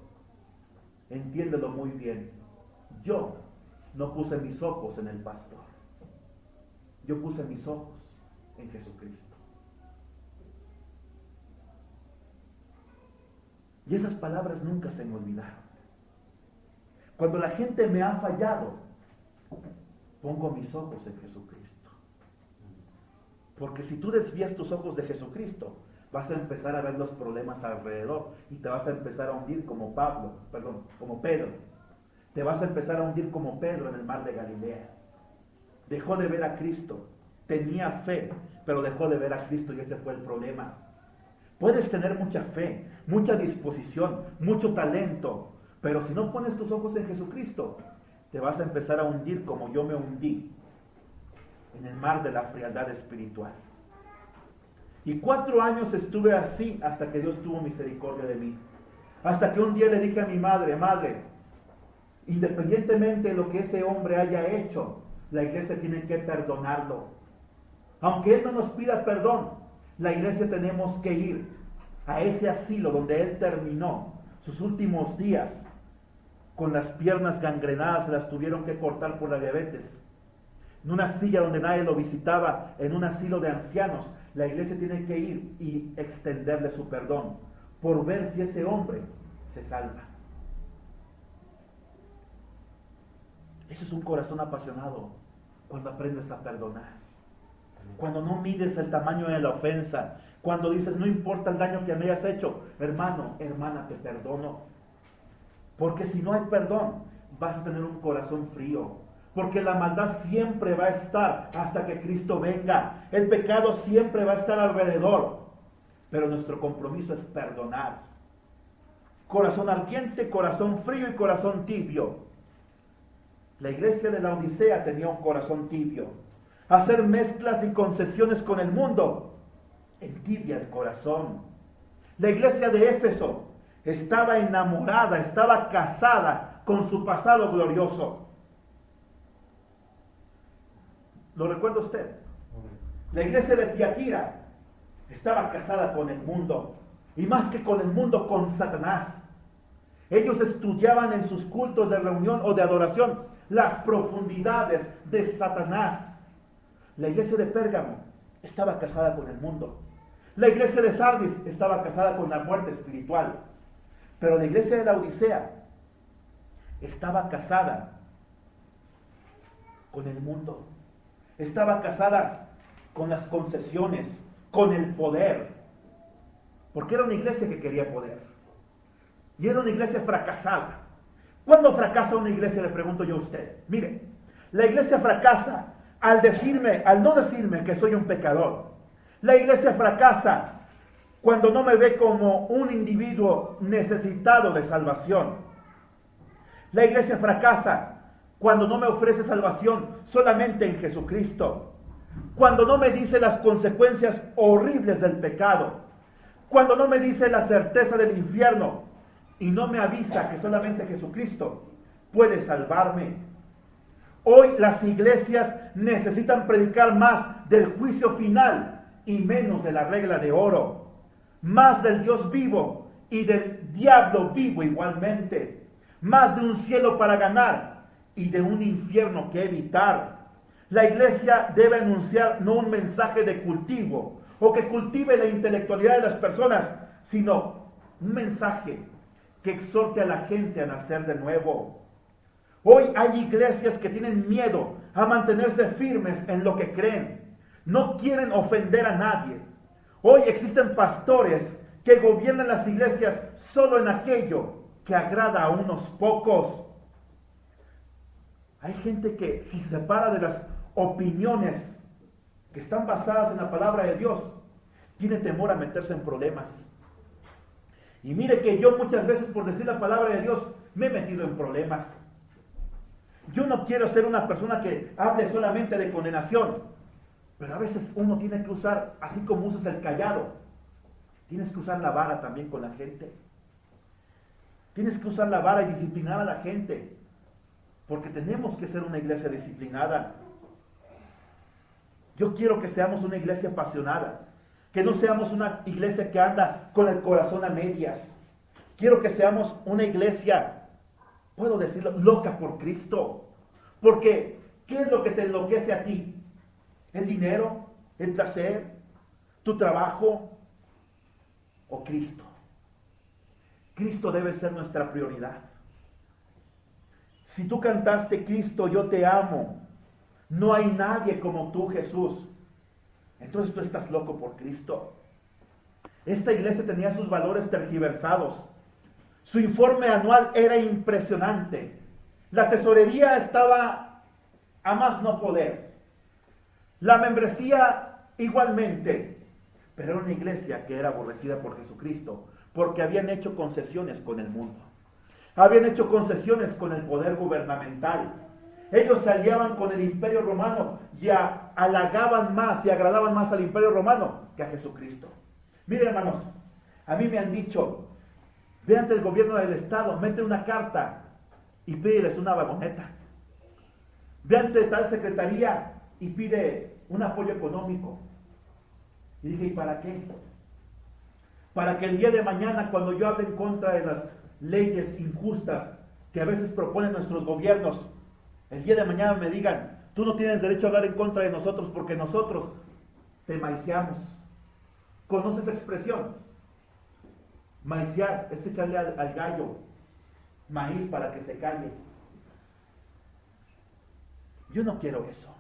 entiéndelo muy bien. Yo no puse mis ojos en el pastor. Yo puse mis ojos en Jesucristo. Y esas palabras nunca se me olvidaron. Cuando la gente me ha fallado, pongo mis ojos en Jesucristo. Porque si tú desvías tus ojos de Jesucristo, vas a empezar a ver los problemas alrededor y te vas a empezar a hundir como Pedro. Te vas a empezar a hundir como Pedro en el mar de Galilea. Dejó de ver a Cristo. Tenía fe, pero dejó de ver a Cristo y ese fue el problema. Puedes tener mucha fe, mucha disposición, mucho talento, pero si no pones tus ojos en Jesucristo, te vas a empezar a hundir como yo me hundí en el mar de la frialdad espiritual. Y 4 años estuve así hasta que Dios tuvo misericordia de mí. Hasta que un día le dije a mi madre: madre, independientemente de lo que ese hombre haya hecho, la iglesia tiene que perdonarlo. Aunque él no nos pida perdón, la iglesia tenemos que ir a ese asilo donde él terminó sus últimos días. Con las piernas gangrenadas, se las tuvieron que cortar por la diabetes. En una silla donde nadie lo visitaba, en un asilo de ancianos, la iglesia tiene que ir y extenderle su perdón por ver si ese hombre se salva. Eso es un corazón apasionado, cuando aprendes a perdonar. Cuando no mides el tamaño de la ofensa, cuando dices: no importa el daño que me hayas hecho, hermano, hermana, te perdono. Porque si no hay perdón, vas a tener un corazón frío. Porque la maldad siempre va a estar hasta que Cristo venga. El pecado siempre va a estar alrededor. Pero nuestro compromiso es perdonar. Corazón ardiente, corazón frío y corazón tibio. La iglesia de la Odisea tenía un corazón tibio. Hacer mezclas y concesiones con el mundo entibia el corazón. La iglesia de Éfeso estaba enamorada, estaba casada con su pasado glorioso. ¿Lo recuerda usted? La iglesia de Tiatira estaba casada con el mundo, y más que con el mundo, con Satanás. Ellos estudiaban en sus cultos de reunión o de adoración las profundidades de Satanás. La iglesia de Pérgamo estaba casada con el mundo. La iglesia de Sardis estaba casada con la muerte espiritual. Pero la iglesia de la Odisea estaba casada con el mundo. Estaba casada con las concesiones, con el poder. Porque era una iglesia que quería poder. Y era una iglesia fracasada. ¿Cuándo fracasa una iglesia? Le pregunto yo a usted. Mire, la iglesia fracasa al no decirme que soy un pecador. La iglesia fracasa cuando no me ve como un individuo necesitado de salvación. La iglesia fracasa cuando no me ofrece salvación solamente en Jesucristo. Cuando no me dice las consecuencias horribles del pecado. Cuando no me dice la certeza del infierno y no me avisa que solamente Jesucristo puede salvarme. Hoy las iglesias necesitan predicar más del juicio final y menos de la regla de oro. Más del Dios vivo y del diablo vivo igualmente. Más de un cielo para ganar y de un infierno que evitar. La iglesia debe anunciar no un mensaje de cultivo o que cultive la intelectualidad de las personas, sino un mensaje que exhorte a la gente a nacer de nuevo. Hoy hay iglesias que tienen miedo a mantenerse firmes en lo que creen. No quieren ofender a nadie. Hoy existen pastores que gobiernan las iglesias solo en aquello que agrada a unos pocos. Hay gente que si se separa de las opiniones que están basadas en la palabra de Dios, tiene temor a meterse en problemas. Y mire que yo muchas veces por decir la palabra de Dios me he metido en problemas. Yo no quiero ser una persona que hable solamente de condenación, pero a veces uno tiene que usar, así como usas el callado, tienes que usar la vara también con la gente. Tienes que usar la vara y disciplinar a la gente, porque tenemos que ser una iglesia disciplinada. Yo quiero que seamos una iglesia apasionada, que no seamos una iglesia que anda con el corazón a medias. Quiero que seamos una iglesia, puedo decirlo, loca por Cristo. Porque, ¿qué es lo que te enloquece a ti? ¿El dinero? ¿El placer? ¿Tu trabajo? ¿O Cristo? Cristo debe ser nuestra prioridad. Si tú cantaste Cristo, yo te amo, no hay nadie como tú, Jesús, entonces tú estás loco por Cristo. Esta iglesia tenía sus valores tergiversados. Su informe anual era impresionante. La tesorería estaba a más no poder. La membresía igualmente. Pero era una iglesia que era aborrecida por Jesucristo, porque habían hecho concesiones con el mundo. Habían hecho concesiones con el poder gubernamental. Ellos se aliaban con el Imperio Romano y halagaban más y agradaban más al Imperio Romano que a Jesucristo. Miren, hermanos, a mí me han dicho, ve ante el gobierno del Estado, mete una carta y pídeles una vagoneta. Ve ante tal secretaría y pide un apoyo económico. Y dije, ¿y para qué? Para que el día de mañana, cuando yo hable en contra de las leyes injustas que a veces proponen nuestros gobiernos, el día de mañana me digan, tú no tienes derecho a hablar en contra de nosotros porque nosotros te maiciamos. ¿Conoces esa expresión? Maiciar es echarle al gallo maíz para que se calle. Yo no quiero eso.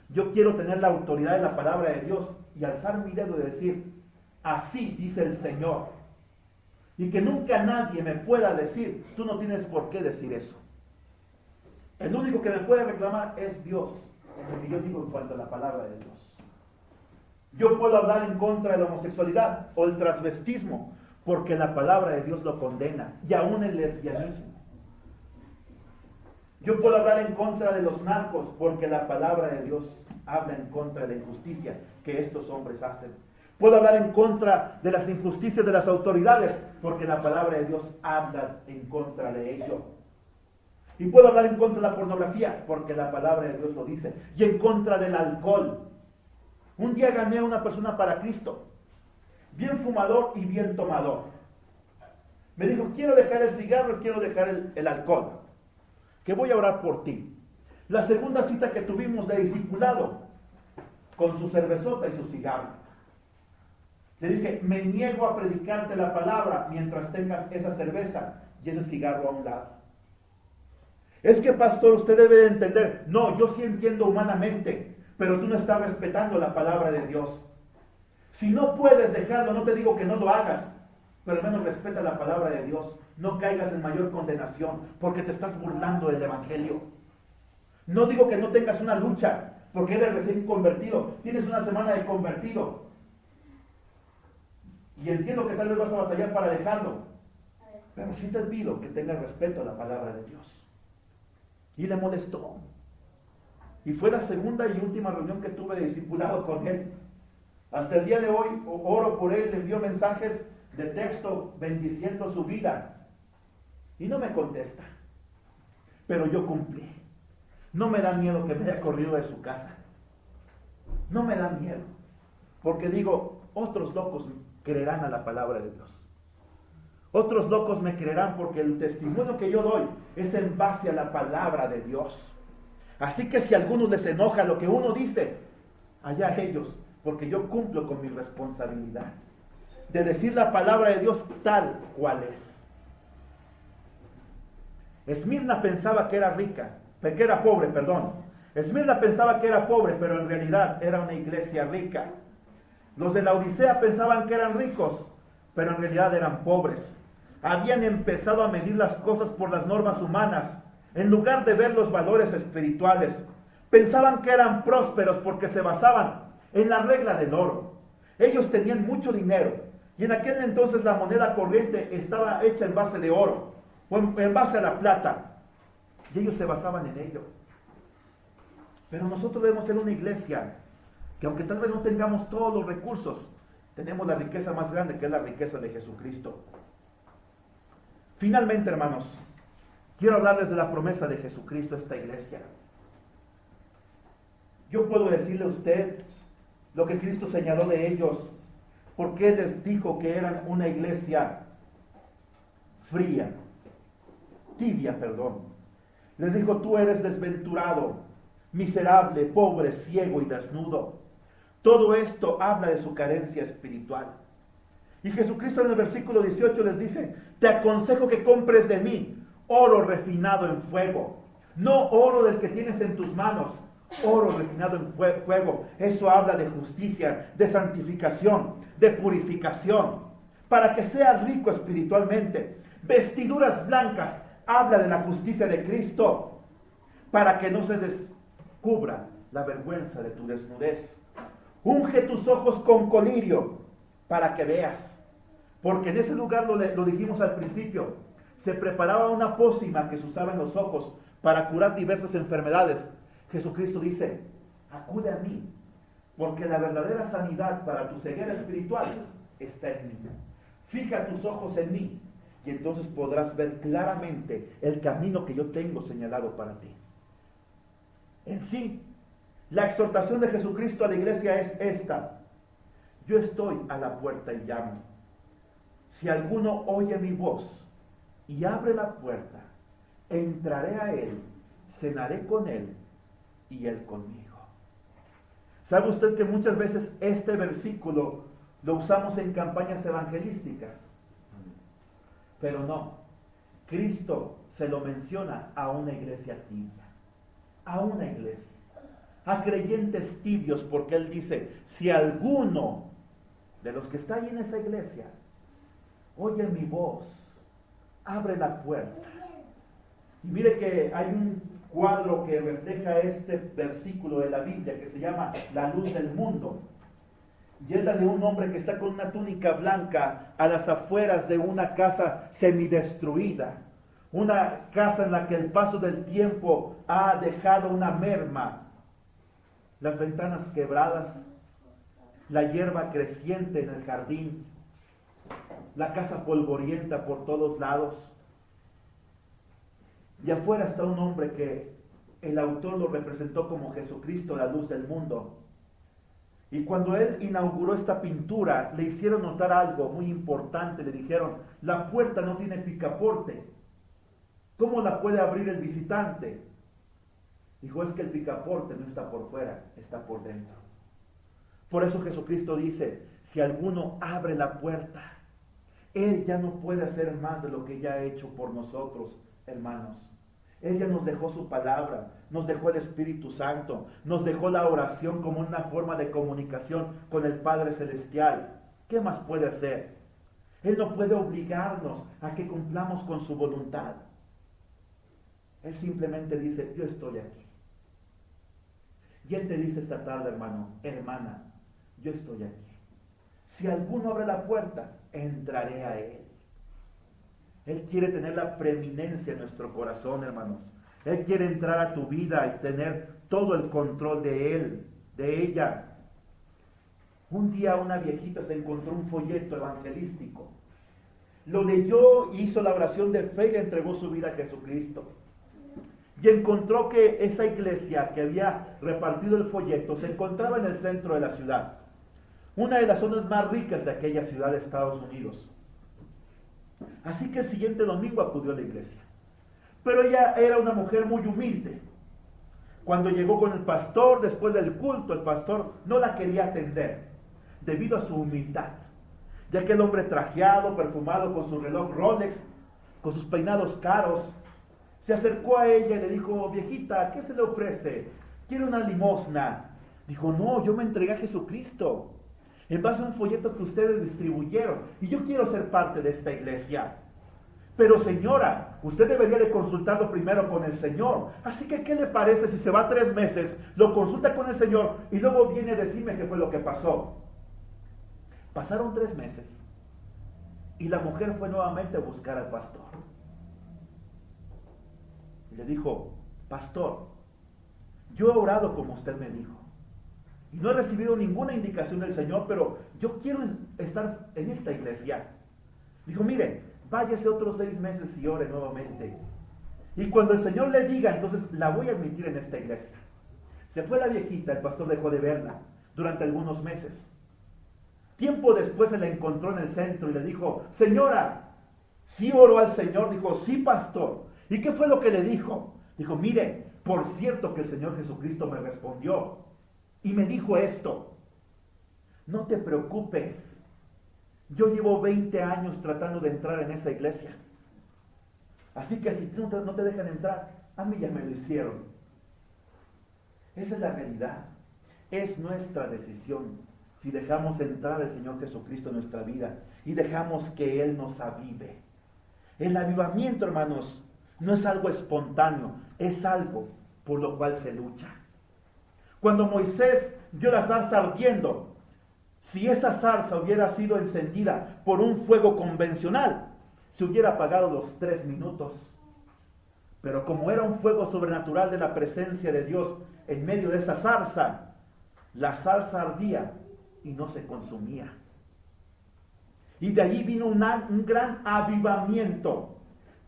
Yo quiero tener la autoridad de la palabra de Dios y alzar mi dedo y decir, así dice el Señor. Y que nunca nadie me pueda decir, tú no tienes por qué decir eso. El único que me puede reclamar es Dios, en lo que yo digo en cuanto a la palabra de Dios. Yo puedo hablar en contra de la homosexualidad o el transvestismo, porque la palabra de Dios lo condena, y aún el lesbianismo. Yo puedo hablar en contra de los narcos, porque la palabra de Dios habla en contra de la injusticia que estos hombres hacen. Puedo hablar en contra de las injusticias de las autoridades, porque la palabra de Dios habla en contra de ello. Y puedo hablar en contra de la pornografía, porque la palabra de Dios lo dice. Y en contra del alcohol. Un día gané a una persona para Cristo, bien fumador y bien tomador. Me dijo, quiero dejar el cigarro, quiero dejar el alcohol, que voy a orar por ti. La segunda cita que tuvimos de discipulado, con su cervezota y su cigarro. Le dije, me niego a predicarte la palabra mientras tengas esa cerveza y ese cigarro a un lado. Es que, pastor, usted debe de entender. No, yo sí entiendo humanamente, pero tú no estás respetando la palabra de Dios. Si no puedes dejarlo, no te digo que no lo hagas, pero al menos respeta la palabra de Dios. No caigas en mayor condenación, porque te estás burlando del Evangelio. No digo que no tengas una lucha, porque eres recién convertido. Tienes una semana de convertido. Y entiendo que tal vez vas a batallar para dejarlo. Pero sí te pido que tengas respeto a la palabra de Dios. Y le molestó. Y fue la segunda y última reunión que tuve de discipulado con él. Hasta el día de hoy oro por él, le envío mensajes de texto bendiciendo su vida. Y no me contesta. Pero yo cumplí. No me da miedo que me haya corrido de su casa. No me da miedo. Porque digo, otros locos creerán a la palabra de Dios. Otros locos me creerán porque el testimonio que yo doy es en base a la palabra de Dios. Así que si a algunos les enoja lo que uno dice, allá ellos, porque yo cumplo con mi responsabilidad de decir la palabra de Dios tal cual es. Esmirna pensaba que era rica, que era pobre, perdón. Esmirna pensaba que era pobre, pero en realidad era una iglesia rica. Los de la Odisea pensaban que eran ricos, pero en realidad eran pobres. Habían empezado a medir las cosas por las normas humanas, en lugar de ver los valores espirituales. Pensaban que eran prósperos porque se basaban en la regla del oro. Ellos tenían mucho dinero, y en aquel entonces la moneda corriente estaba hecha en base de oro, o en base a la plata, y ellos se basaban en ello. Pero nosotros debemos ser una iglesia que, aunque tal vez no tengamos todos los recursos, tenemos la riqueza más grande, que es la riqueza de Jesucristo. Finalmente, hermanos, quiero hablarles de la promesa de Jesucristo a esta iglesia. Yo puedo decirle a usted lo que Cristo señaló de ellos, porque les dijo que eran una iglesia fría, tibia, perdón. Les dijo: tú eres desventurado, miserable, pobre, ciego y desnudo. Todo esto habla de su carencia espiritual. Y Jesucristo en el versículo 18 les dice: te aconsejo que compres de mí oro refinado en fuego, no oro del que tienes en tus manos, oro refinado en fuego. Eso habla de justicia, de santificación, de purificación, para que seas rico espiritualmente. Vestiduras blancas, habla de la justicia de Cristo, para que no se descubra la vergüenza de tu desnudez. Unge tus ojos con colirio, para que veas. Porque en ese lugar, lo dijimos al principio, se preparaba una pócima que se usaba en los ojos para curar diversas enfermedades. Jesucristo dice: acude a mí, porque la verdadera sanidad para tu ceguera espiritual está en mí. Fija tus ojos en mí, y entonces podrás ver claramente el camino que yo tengo señalado para ti. En sí, la exhortación de Jesucristo a la iglesia es esta: yo estoy a la puerta y llamo. Si alguno oye mi voz y abre la puerta, entraré a él, cenaré con él y él conmigo. ¿Sabe usted que muchas veces este versículo lo usamos en campañas evangelísticas? Pero no, Cristo se lo menciona a una iglesia tibia, a una iglesia, a creyentes tibios, porque Él dice: si alguno de los que está ahí en esa iglesia oye mi voz, abre la puerta. Y mire que hay un cuadro que refleja este versículo de la Biblia que se llama La luz del mundo. Y es la de un hombre que está con una túnica blanca a las afueras de una casa semidestruida. Una casa en la que el paso del tiempo ha dejado una merma. Las ventanas quebradas, la hierba creciente en el jardín, la casa polvorienta por todos lados. Y afuera está un hombre que el autor lo representó como Jesucristo, la luz del mundo. Y cuando él inauguró esta pintura, le hicieron notar algo muy importante. Le dijeron: la puerta no tiene picaporte. ¿Cómo la puede abrir el visitante? Dijo: es que el picaporte no está por fuera, está por dentro. Por eso Jesucristo dice: si alguno abre la puerta, Él ya no puede hacer más de lo que ya ha hecho por nosotros, hermanos. Él ya nos dejó su palabra, nos dejó el Espíritu Santo, nos dejó la oración como una forma de comunicación con el Padre Celestial. ¿Qué más puede hacer? Él no puede obligarnos a que cumplamos con su voluntad. Él simplemente dice: yo estoy aquí. Y Él te dice esta tarde, hermano, hermana, yo estoy aquí. Si alguno abre la puerta, entraré a Él. Él quiere tener la preeminencia en nuestro corazón, hermanos. Él quiere entrar a tu vida y tener todo el control de Él, de ella. Un día una viejita se encontró un folleto evangelístico. Lo leyó y hizo la oración de fe y le entregó su vida a Jesucristo. Y encontró que esa iglesia que había repartido el folleto se encontraba en el centro de la ciudad. Una de las zonas más ricas de aquella ciudad de Estados Unidos. Así que el siguiente domingo acudió a la iglesia. Pero ella era una mujer muy humilde. Cuando llegó con el pastor, después del culto, el pastor no la quería atender, debido a su humildad. Ya que el hombre trajeado, perfumado, con su reloj Rolex, con sus peinados caros, se acercó a ella y le dijo: viejita, ¿qué se le ofrece? ¿Quiere una limosna? Dijo: no, yo me entregué a Jesucristo en base a un folleto que ustedes distribuyeron, y yo quiero ser parte de esta iglesia. Pero señora, usted debería de consultarlo primero con el Señor. Así que, ¿qué le parece si se va 3 meses, lo consulta con el Señor y luego viene a decirme qué fue lo que pasó? Pasaron 3 meses y la mujer fue nuevamente a buscar al pastor. Y le dijo: pastor, yo he orado como usted me dijo. Y no he recibido ninguna indicación del Señor, pero yo quiero estar en esta iglesia. Dijo: mire, váyase otros 6 meses y ore nuevamente. Y cuando el Señor le diga, entonces la voy a admitir en esta iglesia. Se fue la viejita, el pastor dejó de verla durante algunos meses. Tiempo después se la encontró en el centro y le dijo, señora, ¿sí oró al Señor? Dijo, sí, pastor. ¿Y qué fue lo que le dijo? Dijo, mire, por cierto que el Señor Jesucristo me respondió y me dijo esto, no te preocupes, yo llevo 20 años tratando de entrar en esa iglesia. Así que si no te dejan entrar, a mí ya me lo hicieron. Esa es la realidad. Es nuestra decisión si dejamos entrar al Señor Jesucristo en nuestra vida y dejamos que Él nos avive. El avivamiento, hermanos, no es algo espontáneo, es algo por lo cual se lucha. Cuando Moisés vio la zarza ardiendo, si esa zarza hubiera sido encendida por un fuego convencional, se hubiera apagado los 3 minutos. Pero como era un fuego sobrenatural de la presencia de Dios en medio de esa zarza, la zarza ardía y no se consumía. Y de allí vino un gran avivamiento.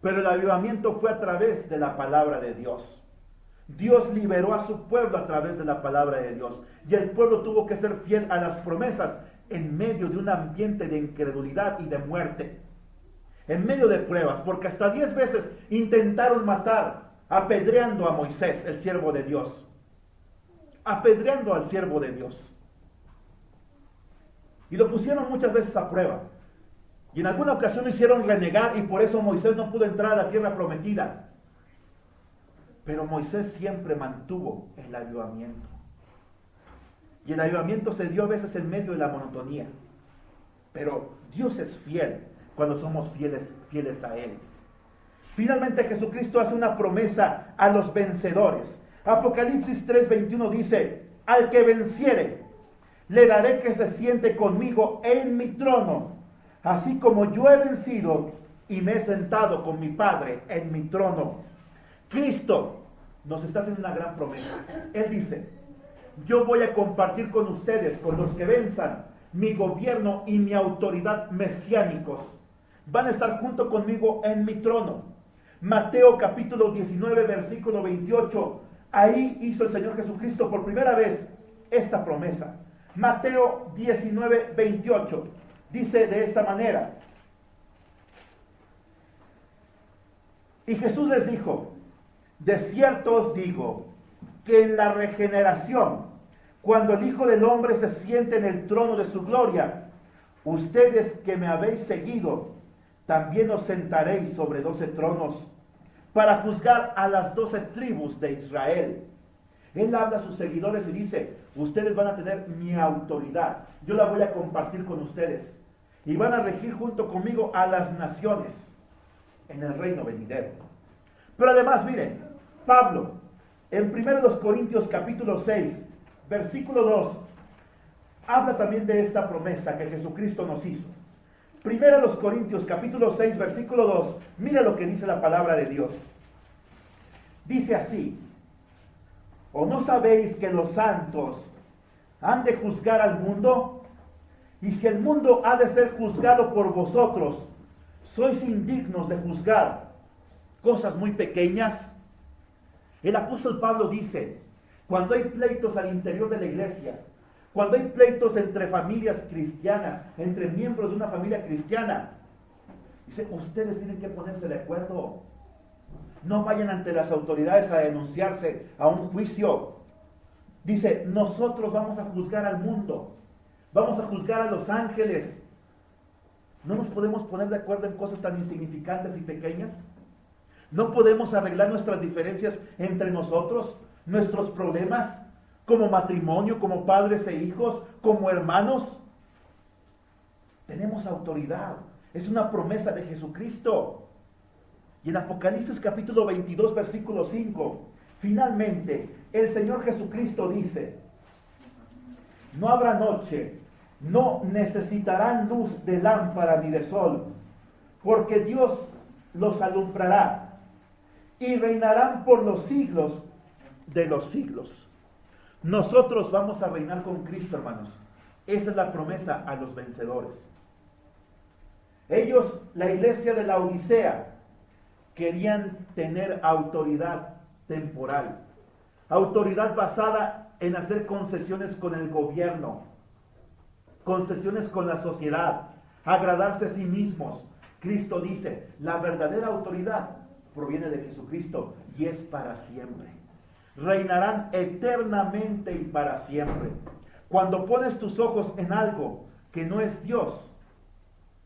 Pero el avivamiento fue a través de la palabra de Dios. Dios liberó a su pueblo a través de la palabra de Dios. Y el pueblo tuvo que ser fiel a las promesas en medio de un ambiente de incredulidad y de muerte. En medio de pruebas, porque hasta 10 veces intentaron matar, apedreando a Moisés, el siervo de Dios. Apedreando al siervo de Dios. Y lo pusieron muchas veces a prueba. Y en alguna ocasión lo hicieron renegar y por eso Moisés no pudo entrar a la tierra prometida. Pero Moisés siempre mantuvo el avivamiento. Y el avivamiento se dio a veces en medio de la monotonía. Pero Dios es fiel cuando somos fieles a Él. Finalmente Jesucristo hace una promesa a los vencedores. Apocalipsis 3:21 dice, al que venciere, le daré que se siente conmigo en mi trono, así como yo he vencido y me he sentado con mi Padre en mi trono. Cristo nos está haciendo una gran promesa. Él dice, yo voy a compartir con ustedes, con los que venzan, mi gobierno y mi autoridad mesiánicos. Van a estar junto conmigo en mi trono. Mateo capítulo 19, versículo 28. Ahí hizo el Señor Jesucristo por primera vez esta promesa. Mateo 19, 28. Dice de esta manera. Y Jesús les dijo, de cierto os digo, que en la regeneración, cuando el Hijo del Hombre se siente en el trono de su gloria, ustedes que me habéis seguido, también os sentaréis sobre 12 tronos, para juzgar a las 12 tribus de Israel. Él habla a sus seguidores y dice, ustedes van a tener mi autoridad, yo la voy a compartir con ustedes, y van a regir junto conmigo a las naciones, en el reino venidero. Pero además, miren, Pablo, en 1 Corintios capítulo 6, versículo 2, habla también de esta promesa que Jesucristo nos hizo. 1 Corintios capítulo 6, versículo 2, mira lo que dice la palabra de Dios. Dice así, ¿o no sabéis que los santos han de juzgar al mundo? Y si el mundo ha de ser juzgado por vosotros, ¿sois indignos de juzgar cosas muy pequeñas? El apóstol Pablo dice, cuando hay pleitos al interior de la iglesia, cuando hay pleitos entre familias cristianas, entre miembros de una familia cristiana, dice, ustedes tienen que ponerse de acuerdo. No vayan ante las autoridades a denunciarse a un juicio. Dice, nosotros vamos a juzgar al mundo, vamos a juzgar a los ángeles. ¿No nos podemos poner de acuerdo en cosas tan insignificantes y pequeñas? ¿No podemos arreglar nuestras diferencias entre nosotros, nuestros problemas, como matrimonio, como padres e hijos, como hermanos? Tenemos autoridad. Es una promesa de Jesucristo. Y en Apocalipsis capítulo 22, versículo 5, finalmente el Señor Jesucristo dice, no habrá noche, no necesitarán luz de lámpara ni de sol, porque Dios los alumbrará y reinarán por los siglos de los siglos. Nosotros vamos a reinar con Cristo, hermanos. Esa es la promesa a los vencedores. Ellos, la iglesia de la Odisea, querían tener autoridad temporal. Autoridad basada en hacer concesiones con el gobierno, concesiones con la sociedad, agradarse a sí mismos. Cristo dice, la verdadera autoridad proviene de Jesucristo y es para siempre. Reinarán eternamente y para siempre. Cuando pones tus ojos en algo que no es Dios,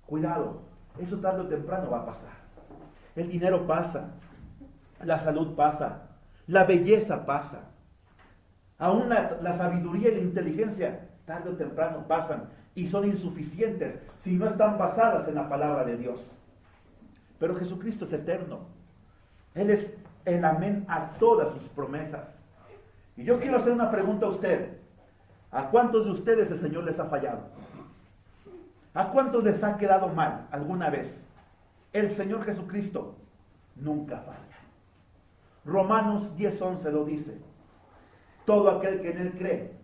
cuidado, eso tarde o temprano va a pasar. El dinero pasa, la salud pasa, la belleza pasa. Aún la sabiduría y la inteligencia tarde o temprano pasan y son insuficientes si no están basadas en la palabra de Dios. Pero Jesucristo es eterno. Él es el amén a todas sus promesas. Y yo quiero hacer una pregunta a usted. ¿A cuántos de ustedes el Señor les ha fallado? ¿A cuántos les ha quedado mal alguna vez? El Señor Jesucristo nunca falla. Romanos 10:11 lo dice. Todo aquel que en Él cree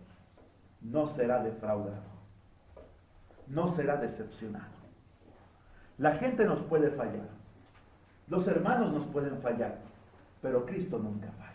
no será defraudado, no será decepcionado. La gente nos puede fallar, los hermanos nos pueden fallar, pero Cristo nunca falla.